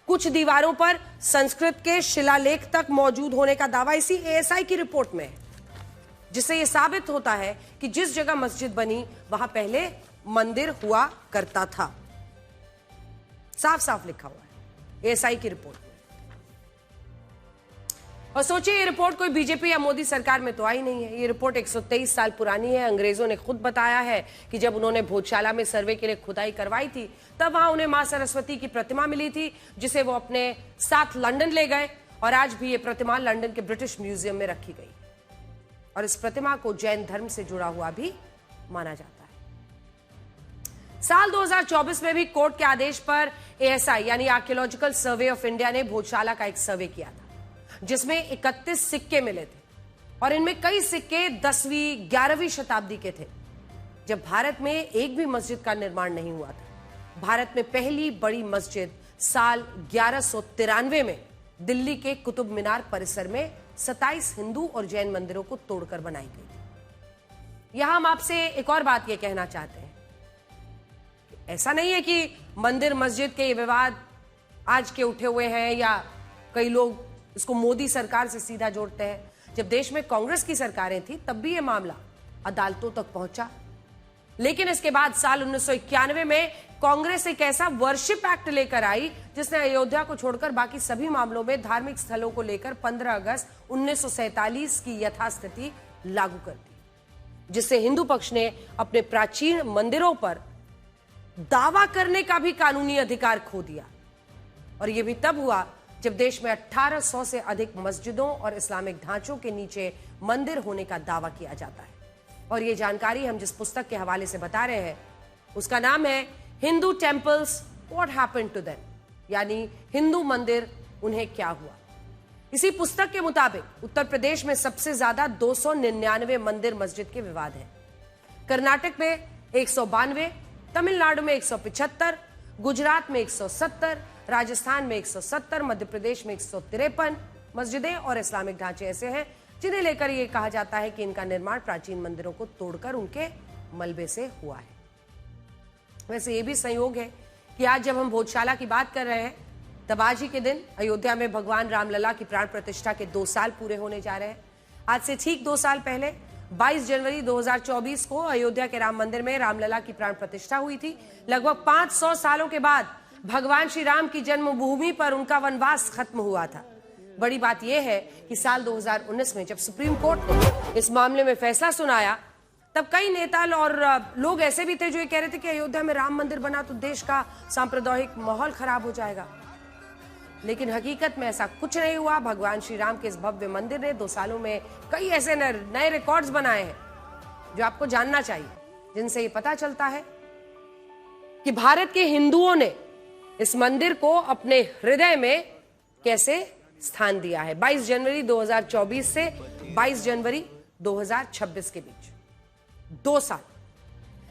कुछ दीवारों पर संस्कृत के शिलालेख तक मौजूद होने का दावा इसी एएसआई की रिपोर्ट में है, जिससे यह साबित होता है कि जिस जगह मस्जिद बनी वहां पहले मंदिर हुआ करता था। साफ साफ लिखा हुआ है एएसआई की रिपोर्ट में। और सोचिए, ये रिपोर्ट कोई बीजेपी या मोदी सरकार में तो आई नहीं है। ये रिपोर्ट 123 साल पुरानी है। अंग्रेजों ने खुद बताया है कि जब उन्होंने भोजशाला में सर्वे के लिए खुदाई करवाई थी, तब वहां उन्हें मां सरस्वती की प्रतिमा मिली थी, जिसे वो अपने साथ लंदन ले गए और आज भी ये प्रतिमा लंदन के ब्रिटिश म्यूजियम में रखी गई और इस प्रतिमा को जैन धर्म से जुड़ा हुआ भी माना जाता है। साल 2024 में भी कोर्ट के आदेश पर एएसआई यानी आर्कियोलॉजिकल सर्वे ऑफ इंडिया ने भोजशाला का एक सर्वे किया था, जिसमें 31 सिक्के मिले थे और इनमें कई सिक्के 10वीं 11वीं शताब्दी के थे, जब भारत में एक भी मस्जिद का निर्माण नहीं हुआ था। भारत में पहली बड़ी मस्जिद साल 1193 में दिल्ली के कुतुब मीनार परिसर में 27 हिंदू और जैन मंदिरों को तोड़कर बनाई गई थी। यहां हम आपसे एक और बात यह कहना चाहते हैं, ऐसा नहीं है कि मंदिर मस्जिद के ये विवाद आज के उठे हुए हैं या कई लोग इसको मोदी सरकार से सीधा जोड़ते हैं। जब देश में कांग्रेस की सरकारें थी तब भी यह मामला अदालतों तक पहुंचा, लेकिन इसके बाद साल 1991 में कांग्रेस एक ऐसा वर्शिप एक्ट लेकर आई जिसने अयोध्या को छोड़कर बाकी सभी मामलों में धार्मिक स्थलों को लेकर 15 अगस्त 1947 की यथास्थिति लागू कर दी, जिससे हिंदू पक्ष ने अपने प्राचीन मंदिरों पर दावा करने का भी कानूनी अधिकार खो दिया। और यह भी तब हुआ जब देश में 1800 से अधिक मस्जिदों और इस्लामिक ढांचों के नीचे मंदिर होने का दावा किया जाता है। और ये जानकारी हम जिस पुस्तक के हवाले से बता रहे हैं उसका नाम है Hindu temples what happened to them, यानी हिंदू मंदिर उन्हें क्या हुआ। इसी पुस्तक के मुताबिक उत्तर प्रदेश में सबसे ज्यादा 299 मंदिर मस्जिद के विवाद हैं। कर्नाटक में 192, तमिलनाडु में 175, गुजरात में 170, राजस्थान में 170, मध्य प्रदेश में 153 मस्जिदें और इस्लामिक ढांचे ऐसे हैं जिन्हें लेकर यह कहा जाता है कि इनका निर्माण प्राचीन मंदिरों को तोड़कर उनके मलबे से हुआ है। वैसे यह भी संयोग है कि आज जब हम भोजशाला की बात कर रहे हैं तब आज ही के दिन अयोध्या में भगवान रामलला की प्राण प्रतिष्ठा के 2 साल पूरे होने जा रहे हैं। आज से ठीक 2 साल पहले 22 जनवरी 2024 को अयोध्या के राम मंदिर में रामलला की प्राण प्रतिष्ठा हुई थी। लगभग 500 सालों के बाद भगवान श्री राम की जन्मभूमि पर उनका वनवास खत्म हुआ था। बड़ी बात यह है कि साल 2019 में जब सुप्रीम कोर्ट ने इस मामले में फैसला सुनाया तब कई नेता और लोग ऐसे भी थे जो ये कह रहे थे कि अयोध्या में राम मंदिर बना तो देश का सांप्रदायिक माहौल खराब हो जाएगा, लेकिन हकीकत में ऐसा कुछ नहीं हुआ। भगवान श्री राम के इस भव्य मंदिर ने 2 सालों में कई ऐसे नए रिकॉर्ड्स बनाए हैं जो आपको जानना चाहिए, जिनसे ये पता चलता है कि भारत के हिंदुओं ने इस मंदिर को अपने हृदय में कैसे स्थान दिया है। 22 जनवरी 2024 से 22 जनवरी 2026 के बीच 2 साल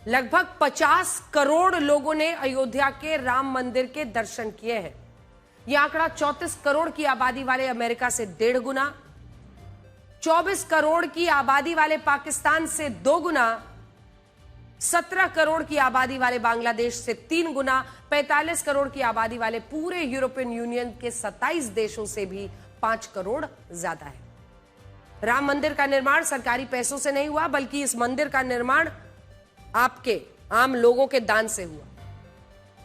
लगभग 50 करोड़ लोगों ने अयोध्या के राम मंदिर के दर्शन किए हैं। यह आंकड़ा 34 करोड़ की आबादी वाले अमेरिका से 1.5 गुना, 24 करोड़ की आबादी वाले पाकिस्तान से 2 गुना, 17 करोड़ की आबादी वाले बांग्लादेश से 3 गुना, 45 करोड़ की आबादी वाले पूरे यूरोपियन यूनियन के 27 देशों से भी 5 करोड़ ज्यादा है। राम मंदिर का निर्माण सरकारी पैसों से नहीं हुआ, बल्कि इस मंदिर का निर्माण आपके आम लोगों के दान से हुआ।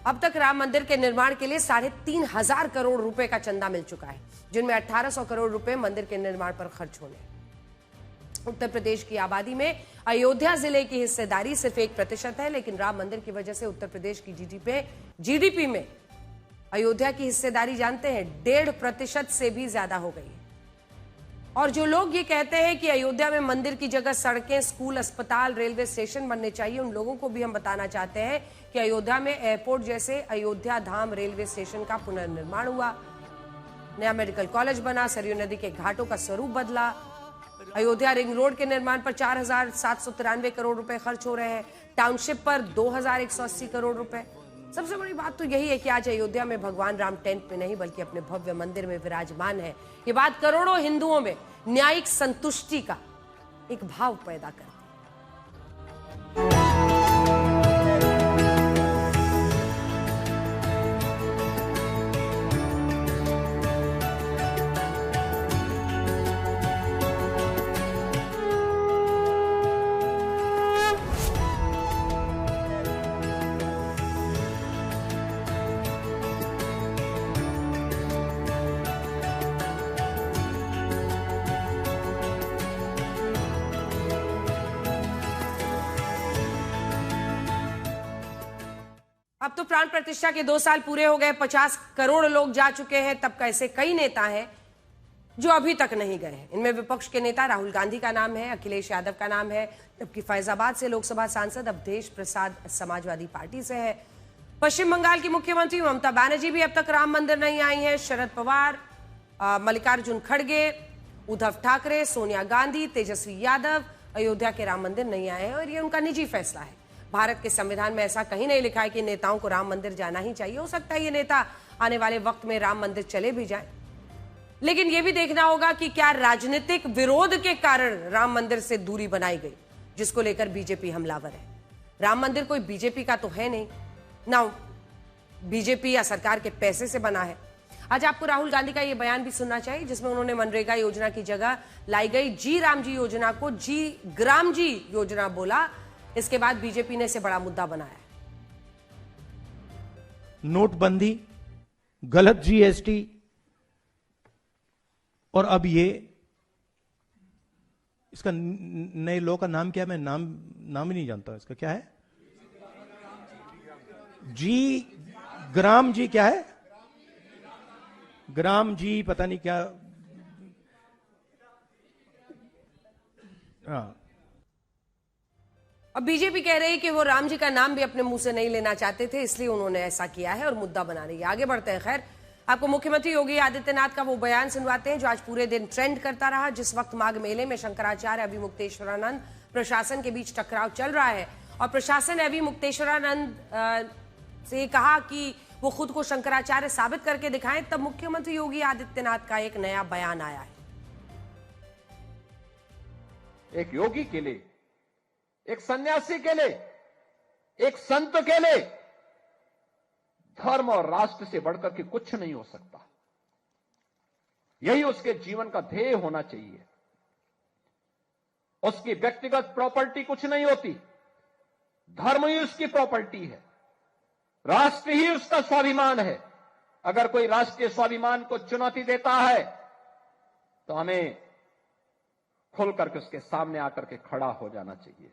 अब तक राम मंदिर के निर्माण के लिए 3,500 करोड़ रुपए का चंदा मिल चुका है, जिनमें 1800 करोड़ रुपए मंदिर के निर्माण पर खर्च होने हैं। उत्तर प्रदेश की आबादी में अयोध्या जिले की हिस्सेदारी सिर्फ 1% है, लेकिन राम मंदिर की वजह से उत्तर प्रदेश की जीडीपी में अयोध्या की हिस्सेदारी जानते हैं 1.5% से भी ज्यादा हो गई है। और जो लोग ये कहते हैं कि अयोध्या में मंदिर की जगह सड़कें, स्कूल, अस्पताल, रेलवे स्टेशन बनने चाहिए, उन लोगों को भी हम बताना चाहते हैं कि अयोध्या में एयरपोर्ट जैसे अयोध्या धाम रेलवे स्टेशन का पुनर्निर्माण हुआ, नया मेडिकल कॉलेज बना, सरयू नदी के घाटों का स्वरूप बदला, अयोध्या रिंग रोड के निर्माण पर 4,793 करोड़ रुपए खर्च हो रहे हैं, टाउनशिप पर 2,180 करोड़ रुपए। सबसे बड़ी बात तो यही है कि आज अयोध्या में भगवान राम टेंट में नहीं बल्कि अपने भव्य मंदिर में विराजमान है। ये बात करोड़ों हिंदुओं में न्यायिक संतुष्टि का एक भाव पैदा करती है। अब तो प्राण प्रतिष्ठा के 2 साल पूरे हो गए, 50 करोड़ लोग जा चुके हैं। तब कैसे कई नेता हैं जो अभी तक नहीं गए हैं। इनमें विपक्ष के नेता राहुल गांधी का नाम है, अखिलेश यादव का नाम है, जबकि फैजाबाद से लोकसभा सांसद अवधेश प्रसाद समाजवादी पार्टी से है। पश्चिम बंगाल की मुख्यमंत्री ममता बनर्जी भी अब तक राम मंदिर नहीं आई है। शरद पवार, मल्लिकार्जुन खड़गे, उद्धव ठाकरे, सोनिया गांधी, तेजस्वी यादव अयोध्या के राम मंदिर नहीं आए हैं और ये उनका निजी फैसला है। भारत के संविधान में ऐसा कहीं नहीं लिखा है कि नेताओं को राम मंदिर जाना ही चाहिए। हो सकता है ये नेता आने वाले वक्त में राम मंदिर चले भी जाएं, लेकिन यह भी देखना होगा कि क्या राजनीतिक विरोध के कारण राम मंदिर से दूरी बनाई गई, जिसको लेकर बीजेपी हमलावर है। राम मंदिर कोई बीजेपी का तो है नहीं, ना बीजेपी या सरकार के पैसे से बना है। आज आपको राहुल गांधी का यह बयान भी सुनना चाहिए, जिसमें उन्होंने मनरेगा योजना की जगह लाई गई जी राम जी योजना को जी ग्राम जी योजना बोला। इसके बाद बीजेपी ने इसे बड़ा मुद्दा बनाया। नोटबंदी, गलत जीएसटी और अब ये इसका नए लॉ का नाम क्या है, मैं नाम ही नहीं जानता इसका। क्या है? जी ग्राम जी क्या है? ग्राम जी पता नहीं क्या। हाँ, अब बीजेपी कह रही है कि वो राम जी का नाम भी अपने मुंह से नहीं लेना चाहते थे, इसलिए उन्होंने ऐसा किया है और मुद्दा बना रही है। आगे बढ़ते हैं। खैर, आपको मुख्यमंत्री योगी आदित्यनाथ का वो बयान सुनवाते हैं जो आज पूरे दिन ट्रेंड करता रहा। जिस वक्त माघ मेले में शंकराचार्य अभिमुक्तेश्वरानंद प्रशासन के बीच टकराव चल रहा है और प्रशासन ने अभिमुक्तेश्वरानंद से कहा कि वो खुद को शंकराचार्य साबित करके दिखाएं, तब मुख्यमंत्री योगी आदित्यनाथ का एक नया बयान आया है। एक योगी के लिए, एक सन्यासी के लिए, एक संत के लिए धर्म और राष्ट्र से बढ़कर के कुछ नहीं हो सकता। यही उसके जीवन का ध्येय होना चाहिए। उसकी व्यक्तिगत प्रॉपर्टी कुछ नहीं होती, धर्म ही उसकी प्रॉपर्टी है, राष्ट्र ही उसका स्वाभिमान है। अगर कोई राष्ट्रीय स्वाभिमान को चुनौती देता है तो हमें खुल करके उसके सामने आकर के खड़ा हो जाना चाहिए,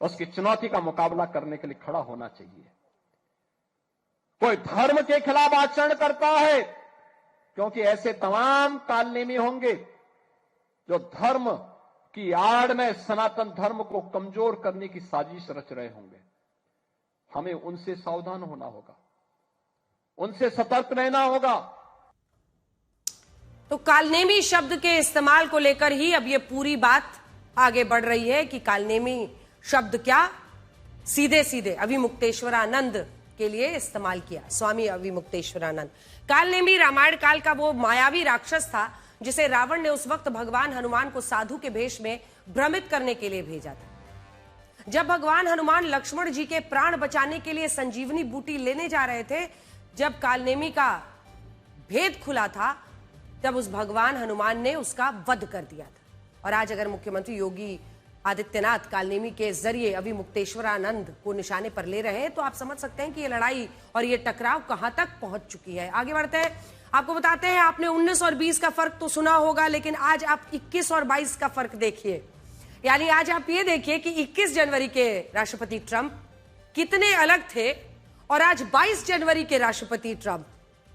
उसकी चुनौती का मुकाबला करने के लिए खड़ा होना चाहिए। कोई धर्म के खिलाफ आचरण करता है, क्योंकि ऐसे तमाम कालनेमी होंगे जो धर्म की आड़ में सनातन धर्म को कमजोर करने की साजिश रच रहे होंगे। हमें उनसे सावधान होना होगा, उनसे सतर्क रहना होगा। तो कालनेमी शब्द के इस्तेमाल को लेकर ही अब ये पूरी बात आगे बढ़ रही है कि कालनेमी शब्द क्या सीधे सीधे अभिमुक्तेश्वरानंद के लिए इस्तेमाल किया। स्वामी अभिमुक्तेश्वरानंद कालनेमी रामायण काल का वो मायावी राक्षस था जिसे रावण ने उस वक्त भगवान हनुमान को साधु के भेष में भ्रमित करने के लिए भेजा था। जब भगवान हनुमान लक्ष्मण जी के प्राण बचाने के लिए संजीवनी बूटी लेने जा रहे थे, जब कालनेमी का भेद खुला था, तब उस भगवान हनुमान ने उसका वध कर दिया था। और आज अगर मुख्यमंत्री योगी आदित्यनाथ कालनेमी के जरिए अभिमुक्तेश्वरानंद को निशाने पर ले रहे हैं, तो आप समझ सकते हैं कि ये लड़ाई और ये टकराव कहां तक पहुंच चुकी है। आगे बढ़ते हैं, आपको बताते हैं, आपने 19 और 20 का फर्क तो सुना होगा, लेकिन आज आप 21 और 22 का फर्क देखिए। यानी आज आप ये देखिए कि 21 जनवरी के राष्ट्रपति ट्रंप कितने अलग थे और आज 22 जनवरी के राष्ट्रपति ट्रंप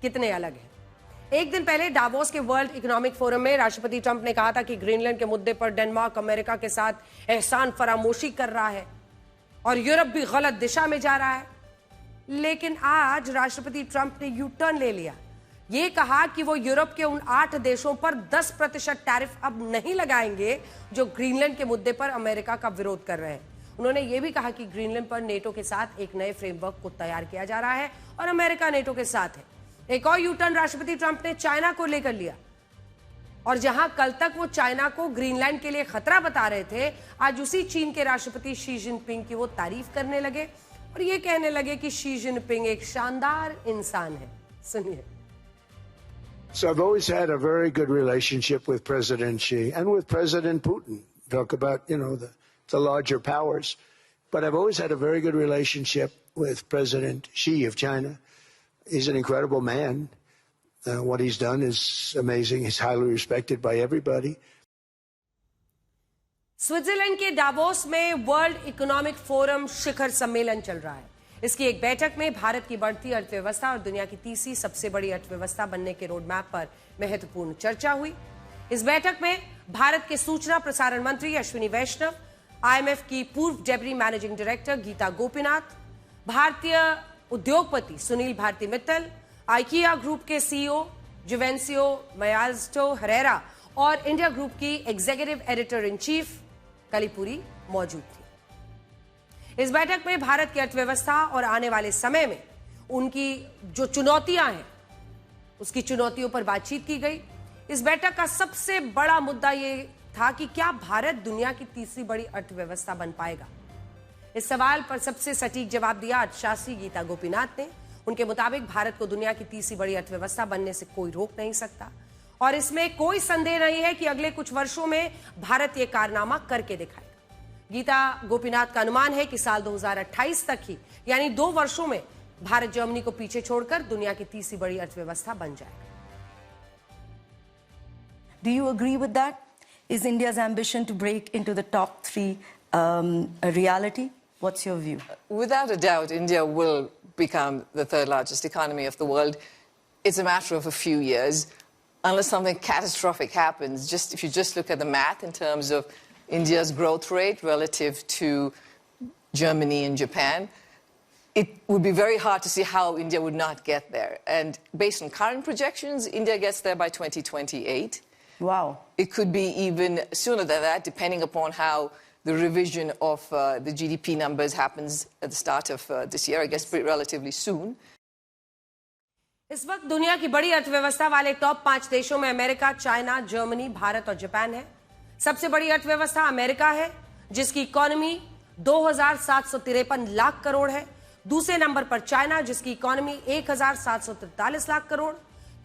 कितने अलग हैं। एक दिन पहले डावोस के वर्ल्ड इकोनॉमिक फोरम में राष्ट्रपति ट्रंप ने कहा था कि ग्रीनलैंड के मुद्दे पर डेनमार्क अमेरिका के साथ एहसान फरामोशी कर रहा है और यूरोप भी गलत दिशा में जा रहा है। लेकिन आज राष्ट्रपति ट्रंप ने यू टर्न ले लिया, ये कहा कि वो यूरोप के उन 8 देशों पर 10% टैरिफ अब नहीं लगाएंगे जो ग्रीनलैंड के मुद्दे पर अमेरिका का विरोध कर रहे हैं। उन्होंने ये भी कहा कि ग्रीनलैंड पर नेटो के साथ एक नए फ्रेमवर्क को तैयार किया जा रहा है और अमेरिका नेटो के साथ है। एक और यू टर्न राष्ट्रपति ट्रंप ने चाइना को लेकर लिया और जहां कल तक वो चाइना को ग्रीनलैंड के लिए खतरा बता रहे थे, आज उसी चीन के राष्ट्रपति शी जिनपिंग की वो तारीफ करने लगे और ये कहने लगे कि शी जिनपिंग एक शानदार इंसान है। सुनिए। So I've always had a very good relationship with President Xi and with President Putin. Talk about, the larger powers. But I've always had a very good relationship with President Xi of China. He's an incredible man. What he's done is amazing. He's highly respected by everybody. Switzerland के Davos में world economic forum शिखर सम्मेलन चल रहा है। इसकी एक बैठक में भारत की बढ़ती अर्थव्यवस्था और दुनिया की तीसरी सबसे बड़ी अर्थव्यवस्था बनने के रोडमैप पर महत्वपूर्ण चर्चा हुई। इस बैठक में भारत के सूचना प्रसारण मंत्री अश्विनी वैष्णव, IMF की पूर्व deputy managing director Gita Gopinath, भारतीय उद्योगपति सुनील भारती मित्तल, आइकिया ग्रुप के CEO जुवेंसियो मयाल्स्टो हरेरा और इंडिया ग्रुप की executive editor in chief Kalli Puri मौजूद थी। इस बैठक में भारत की अर्थव्यवस्था और आने वाले समय में उनकी जो चुनौतियां हैं, उसकी चुनौतियों पर बातचीत की गई। इस बैठक का सबसे बड़ा मुद्दा यह था कि क्या भारत दुनिया की तीसरी बड़ी अर्थव्यवस्था बन पाएगा। इस सवाल पर सबसे सटीक जवाब दिया अर्थशास्त्री गीता गोपीनाथ ने। उनके मुताबिक भारत को दुनिया की तीसरी बड़ी अर्थव्यवस्था बनने से कोई रोक नहीं सकता और इसमें कोई संदेह नहीं है कि अगले कुछ वर्षों में भारत ये कारनामा करके दिखाएगा। गीता गोपीनाथ का अनुमान है कि साल 2028 तक ही, यानी 2 वर्षों में, भारत जर्मनी को पीछे छोड़कर दुनिया की तीसरी बड़ी अर्थव्यवस्था बन जाएगा। Do you agree with that? Is India's ambition to break into the top 3 a reality? What's your view? Without a doubt, India will become the 3rd largest economy of the world. It's a matter of a few years, unless something catastrophic happens. If you just look at the math in terms of India's growth rate relative to Germany and Japan, it would be very hard to see how India would not get there. And based on current projections, India gets there by 2028. Wow. It could be even sooner than that, depending upon how the revision of the GDP numbers happens at the start of this year, I guess relatively soon. इस वक्त दुनिया की बड़ी अर्थव्यवस्था वाले top 5 देशों में America, China, Germany, Bharat और जापान है। सबसे बड़ी अर्थव्यवस्था अमेरिका है, जिसकी इकोनॉमी 2,753 लाख करोड़ है। दूसरे नंबर पर चाइना, जिसकी इकोनॉमी 1,743 लाख करोड़।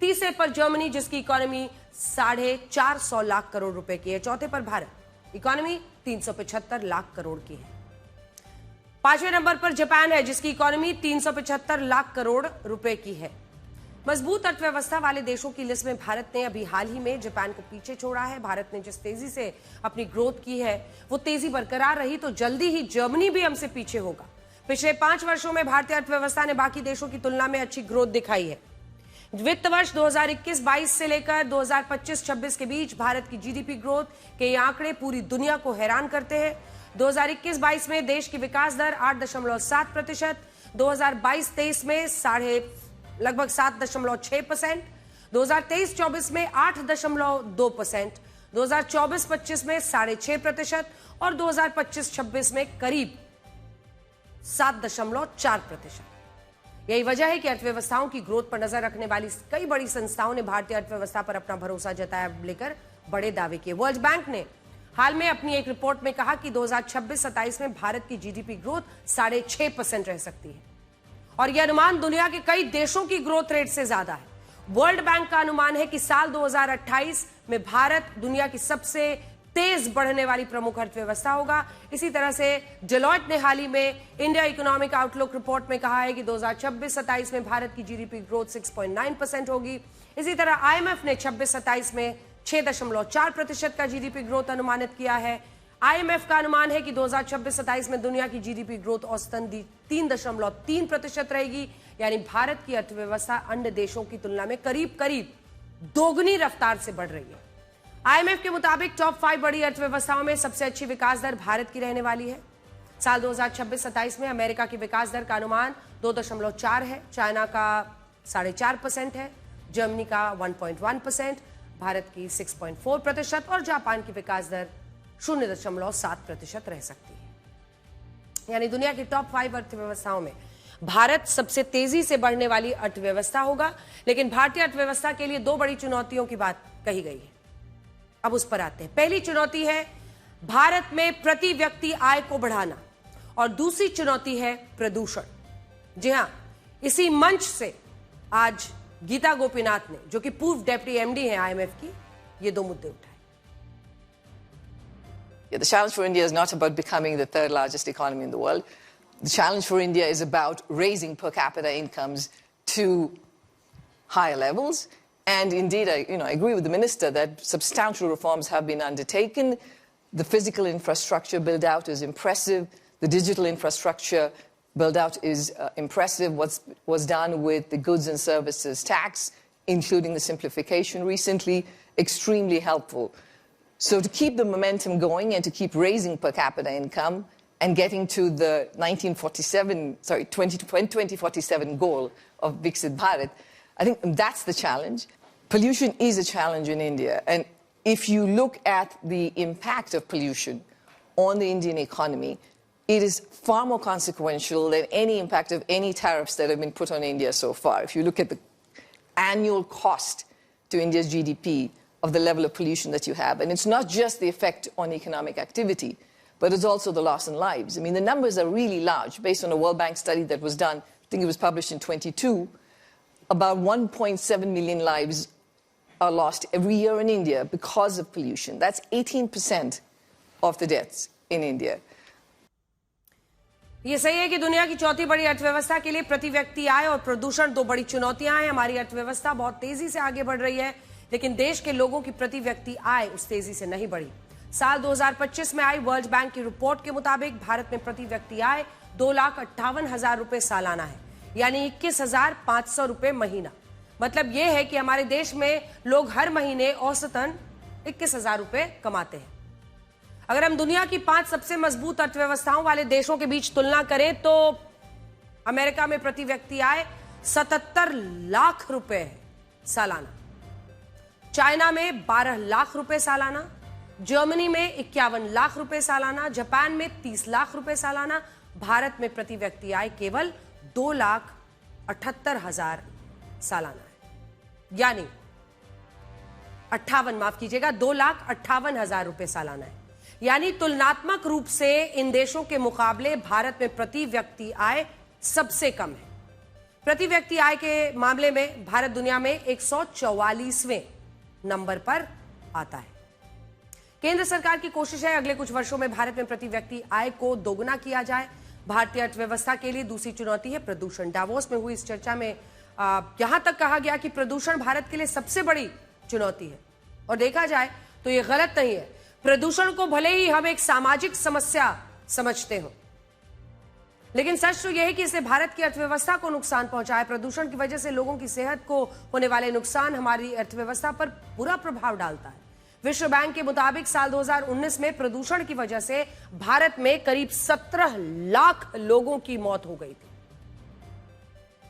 तीसरे पर जर्मनी, जिसकी इकोनॉमी 450 लाख करोड़ रुपए की है। चौथे पर भारत, इकोनॉमी 375 लाख करोड़ की है। 5वें नंबर पर जापान है, जिसकी इकोनॉमी 375 लाख करोड़ रुपए की है। मजबूत अर्थव्यवस्था वाले देशों की लिस्ट में भारत ने अभी हाल ही में जापान को पीछे छोड़ा है। भारत ने जिस तेजी से अपनी ग्रोथ की है, वो तेजी बरकरार रही तो जल्दी ही जर्मनी भी हमसे पीछे होगा। पिछले 5 वर्षों में भारतीय अर्थव्यवस्था ने बाकी देशों की तुलना में अच्छी ग्रोथ दिखाई है। वित्त वर्ष 2021-22 से लेकर 2025-26 के बीच भारत की जीडीपी ग्रोथ के ये आंकड़े पूरी दुनिया को हैरान करते हैं। 2021-22 में देश की विकास दर 8.7%, 2022-23 में लगभग 7.6%, 2023-24 में 8.2%, 2024-25 में 6.5% और 2025-26 में करीब 7.4%। यही वजह है कि अर्थव्यवस्थाओं की ग्रोथ पर नजर रखने वाली कई बड़ी संस्थाओं ने भारतीय अर्थव्यवस्था पर अपना भरोसा जताया, लेकर बड़े दावे किए। वर्ल्ड बैंक ने हाल में अपनी एक रिपोर्ट में कहा कि 2026-27 में भारत की जीडीपी ग्रोथ 6.5% रह सकती है और यह अनुमान दुनिया के कई देशों की ग्रोथ रेट से ज्यादा है। वर्ल्ड बैंक का अनुमान है कि साल 2028 में भारत दुनिया की सबसे तेज बढ़ने वाली प्रमुख अर्थव्यवस्था होगा। इसी तरह से डेलॉयट ने हाल ही में इंडिया इकोनॉमिक आउटलुक रिपोर्ट में कहा है कि 2026-27 में भारत की जीडीपी ग्रोथ 6.9% होगी। इसी तरह आईएमएफ ने 26-27 में 6.4% का जीडीपी ग्रोथ अनुमानित किया है। आईएमएफ का अनुमान है कि 2026-27 में दुनिया की जीडीपी ग्रोथ औसतन 3.3% रहेगी, यानी भारत की अर्थव्यवस्था अन्य देशों की तुलना में करीब करीब दोगुनी रफ्तार से बढ़ रही है। आईएमएफ के मुताबिक टॉप 5 बड़ी अर्थव्यवस्थाओं में सबसे अच्छी विकास दर भारत की रहने वाली है। साल 2026-27 में अमेरिका की विकास दर का अनुमान 2.4 है, चाइना का 4.5% है, जर्मनी का 1.1%, भारत की 6.4% और जापान की विकास दर 0.7% रह सकती है। यानी दुनिया की टॉप 5 अर्थव्यवस्थाओं में भारत सबसे तेजी से बढ़ने वाली अर्थव्यवस्था होगा। लेकिन भारतीय अर्थव्यवस्था के लिए 2 बड़ी चुनौतियों की बात कही गई है। अब उस पर आते हैं। पहली चुनौती है भारत में प्रति व्यक्ति आय को बढ़ाना और दूसरी चुनौती है प्रदूषण। जी हां, इसी मंच से आज गीता गोपीनाथ ने, जो कि पूर्व डेप्टी एमडी हैं आईएमएफ की, ये 2 मुद्दे उठाए। The challenge for India is not about becoming the 3rd largest economy in the world. The challenge for India is about raising per capita incomes to higher levels. And indeed, I agree with the minister that substantial reforms have been undertaken. The physical infrastructure build out is impressive. The digital infrastructure build out is impressive. What was done with the goods and services tax, including the simplification recently, extremely helpful. So to keep the momentum going and to keep raising per capita income and getting to the 2047 goal of Viksit Bharat, I think that's the challenge. Pollution is a challenge in India. And if you look at the impact of pollution on the Indian economy, it is far more consequential than any impact of any tariffs that have been put on India so far. If you look at the annual cost to India's GDP of the level of pollution that you have, and it's not just the effect on economic activity, but it's also the loss in lives. I mean, the numbers are really large. Based on a World Bank study that was done, I think it was published in 22, about 1.7 million lives are lost every year in India because of pollution. That's 18% of the deaths in India. ये सही है कि दुनिया की चौथी बड़ी अर्थव्यवस्था के लिए प्रति व्यक्ति आय और प्रदूषण 2 बड़ी चुनौतियां हैं। हमारी अर्थव्यवस्था बहुत तेजी से आगे बढ़ रही है, लेकिन देश के लोगों की प्रति व्यक्ति आय उस तेजी से नहीं बढ़ी। साल 2025 में आई वर्ल्ड बैंक की रिपोर्ट के मुताबिक भारत में प्रति व्यक्ति आय 2,58,000 रुपए सालाना है, यानी 21,500 रुपए महीना। मतलब यह है कि हमारे देश में लोग हर महीने औसतन 21,000 रुपए कमाते हैं। अगर हम दुनिया की 5 सबसे मजबूत अर्थव्यवस्थाओं वाले देशों के बीच तुलना करें तो अमेरिका में प्रति व्यक्ति आय 77 लाख रुपए है सालाना, चाइना में 12 लाख रुपए सालाना, जर्मनी में 51 लाख रुपए सालाना, जापान में 30 लाख रुपए सालाना। भारत में प्रति व्यक्ति आय केवल 2,78,000 सालाना है, यानी 2,58,000 रुपए सालाना है। यानी तुलनात्मक रूप से इन देशों के मुकाबले भारत में प्रति व्यक्ति आय सबसे कम है। प्रति व्यक्ति आय के मामले में भारत दुनिया में 144वें नंबर पर आता है। केंद्र सरकार की कोशिश है अगले कुछ वर्षों में भारत में प्रति व्यक्ति आय को दोगुना किया जाए। भारतीय अर्थव्यवस्था के लिए दूसरी चुनौती है प्रदूषण। डावोस में हुई इस चर्चा में यहां तक कहा गया कि प्रदूषण भारत के लिए सबसे बड़ी चुनौती है, और देखा जाए तो यह गलत नहीं है। प्रदूषण को भले ही हम एक सामाजिक समस्या समझते हो, लेकिन सच तो यह है कि इससे भारत की अर्थव्यवस्था को नुकसान पहुंचा है। प्रदूषण की वजह से लोगों की सेहत को होने वाले नुकसान हमारी अर्थव्यवस्था पर बुरा प्रभाव डालता है। विश्व बैंक के मुताबिक साल 2019 में प्रदूषण की वजह से भारत में करीब 17 लाख लोगों की मौत हो गई थी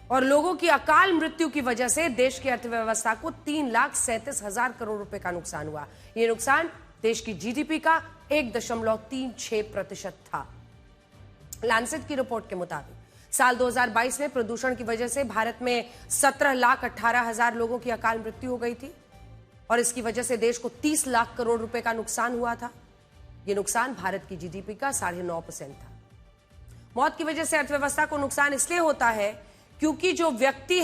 और लोगों की अकाल मृत्यु की वजह से देश की अर्थव्यवस्था को 3,37,000 करोड़ रुपए का नुकसान हुआ। यह नुकसान देश की जीडीपी का 1.36% था। लैंसेट की रिपोर्ट के मुताबिक साल 2022 में प्रदूषण की वजह से भारत में 17,18,000 लोगों की अकाल मृत्यु हो गई थी और इसकी वजह से देश को 30 लाख करोड़ रुपए का नुकसान हुआ था। यह नुकसान भारत की जीडीपी का 9.5% था। मौत की वजह से अर्थव्यवस्था को नुकसान इसलिए होता है क्योंकि जो व्यक्ति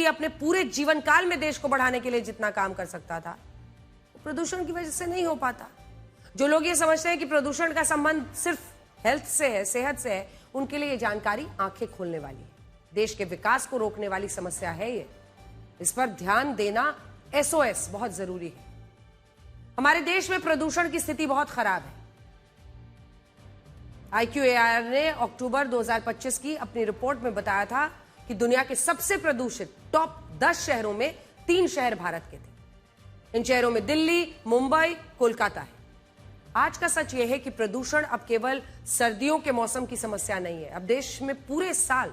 अपने पूरे जीवन काल में देश को बढ़ाने के लिए जितना काम कर सकता था, प्रदूषण की वजह से नहीं हो पाता। जो लोग ये समझते हैं कि प्रदूषण का संबंध सिर्फ हेल्थ से है, सेहत से है, उनके लिए ये जानकारी आंखें खोलने वाली है। देश के विकास को रोकने वाली समस्या है ये। इस पर ध्यान देना SOS बहुत जरूरी है। हमारे देश में प्रदूषण की स्थिति बहुत खराब है। IQAR ने अक्टूबर 2025 की अपनी रिपोर्ट में बताया था कि दुनिया के सबसे प्रदूषित टॉप 10 शहरों में 3 शहर भारत के थे। इन शहरों में दिल्ली, मुंबई, कोलकाता है। आज का सच यह है कि प्रदूषण अब केवल सर्दियों के मौसम की समस्या नहीं है। अब देश में पूरे साल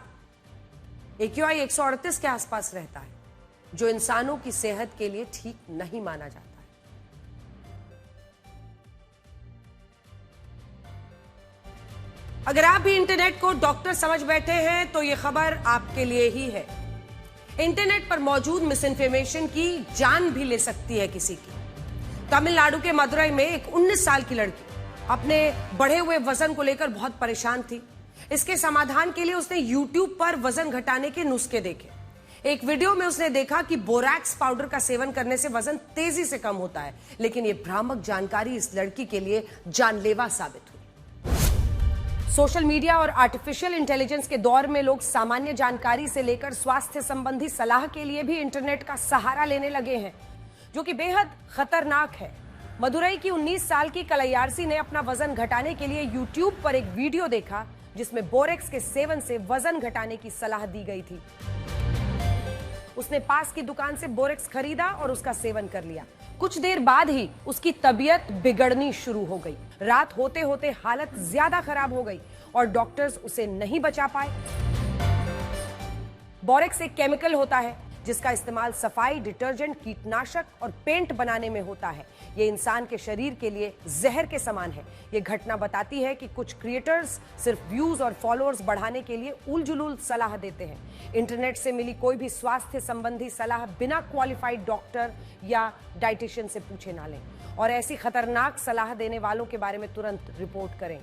AQI 138 के आसपास रहता है, जो इंसानों की सेहत के लिए ठीक नहीं माना जाता है। अगर आप भी इंटरनेट को डॉक्टर समझ बैठे हैं तो यह खबर आपके लिए ही है। इंटरनेट पर मौजूद मिस इन्फॉर्मेशन की जान भी ले सकती है किसी की। तमिलनाडु के मदुरई में एक 19 साल की लड़की अपने बढ़े हुए वजन को लेकर बहुत परेशान थी। इसके समाधान के लिए उसने YouTube पर वजन घटाने के नुस्खे देखे। एक वीडियो में उसने देखा कि बोरैक्स पाउडर का सेवन करने से वजन तेजी से कम होता है, लेकिन यह भ्रामक जानकारी इस लड़की के लिए जानलेवा साबित हुई। सोशल मीडिया और आर्टिफिशियल इंटेलिजेंस के दौर में लोग सामान्य जानकारी से लेकर स्वास्थ्य संबंधी सलाह के लिए भी इंटरनेट का सहारा लेने लगे हैं, जो कि बेहद खतरनाक है। मदुरई की 19 साल की कलैयारसी ने अपना वजन घटाने के लिए YouTube पर एक वीडियो देखा जिसमें बोरेक्स के सेवन से वजन घटाने की सलाह दी गई थी। उसने पास की दुकान से बोरेक्स खरीदा और उसका सेवन कर लिया। कुछ देर बाद ही उसकी तबीयत बिगड़नी शुरू हो गई। रात होते होते हालत ज्यादा खराब हो गई और डॉक्टर्स उसे नहीं बचा पाए। बोरेक्स एक केमिकल होता है जिसका इस्तेमाल सफाई, डिटर्जेंट, कीटनाशक और पेंट बनाने में होता है। ये इंसान के शरीर के लिए जहर के समान है। ये घटना बताती है कि कुछ क्रिएटर्स सिर्फ व्यूज और फॉलोअर्स बढ़ाने के लिए उलझुल सलाह देते हैं। इंटरनेट से मिली कोई भी स्वास्थ्य संबंधी सलाह बिना क्वालिफाइड डॉक्टर या डाइटिशियन से पूछे ना लें और ऐसी खतरनाक सलाह देने वालों के बारे में तुरंत रिपोर्ट करें।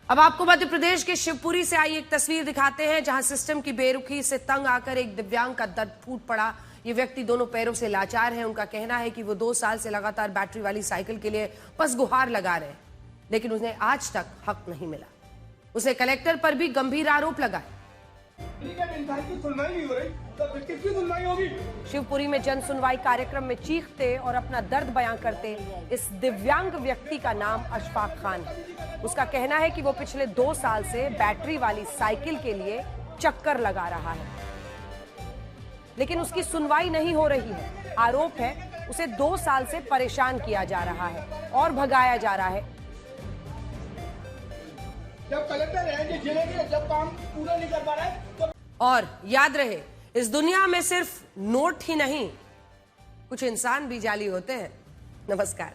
अब आपको मध्य प्रदेश के शिवपुरी से आई एक तस्वीर दिखाते हैं, जहां सिस्टम की बेरुखी से तंग आकर एक दिव्यांग का दर्द फूट पड़ा। ये व्यक्ति दोनों पैरों से लाचार है। उनका कहना है कि वो 2 साल से लगातार बैटरी वाली साइकिल के लिए बस गुहार लगा रहे हैं, लेकिन उन्हें आज तक हक नहीं मिला। उसे कलेक्टर पर भी गंभीर आरोप लगाए। शिवपुरी में जन सुनवाई कार्यक्रम में चीखते और अपना दर्द बयां करते इस दिव्यांग व्यक्ति का नाम अशफाक खान है। उसका कहना है कि वो पिछले 2 साल से बैटरी वाली साइकिल के लिए चक्कर लगा रहा है, लेकिन उसकी सुनवाई नहीं हो रही है। आरोप है उसे 2 साल से परेशान किया जा रहा है और भगाया जा रहा है। जब कलेक्टर है जिले के जब काम पूरा नहीं कर पा रहा है तो... और याद रहे, इस दुनिया में सिर्फ नोट ही नहीं, कुछ इंसान भी जाली होते हैं। नमस्कार।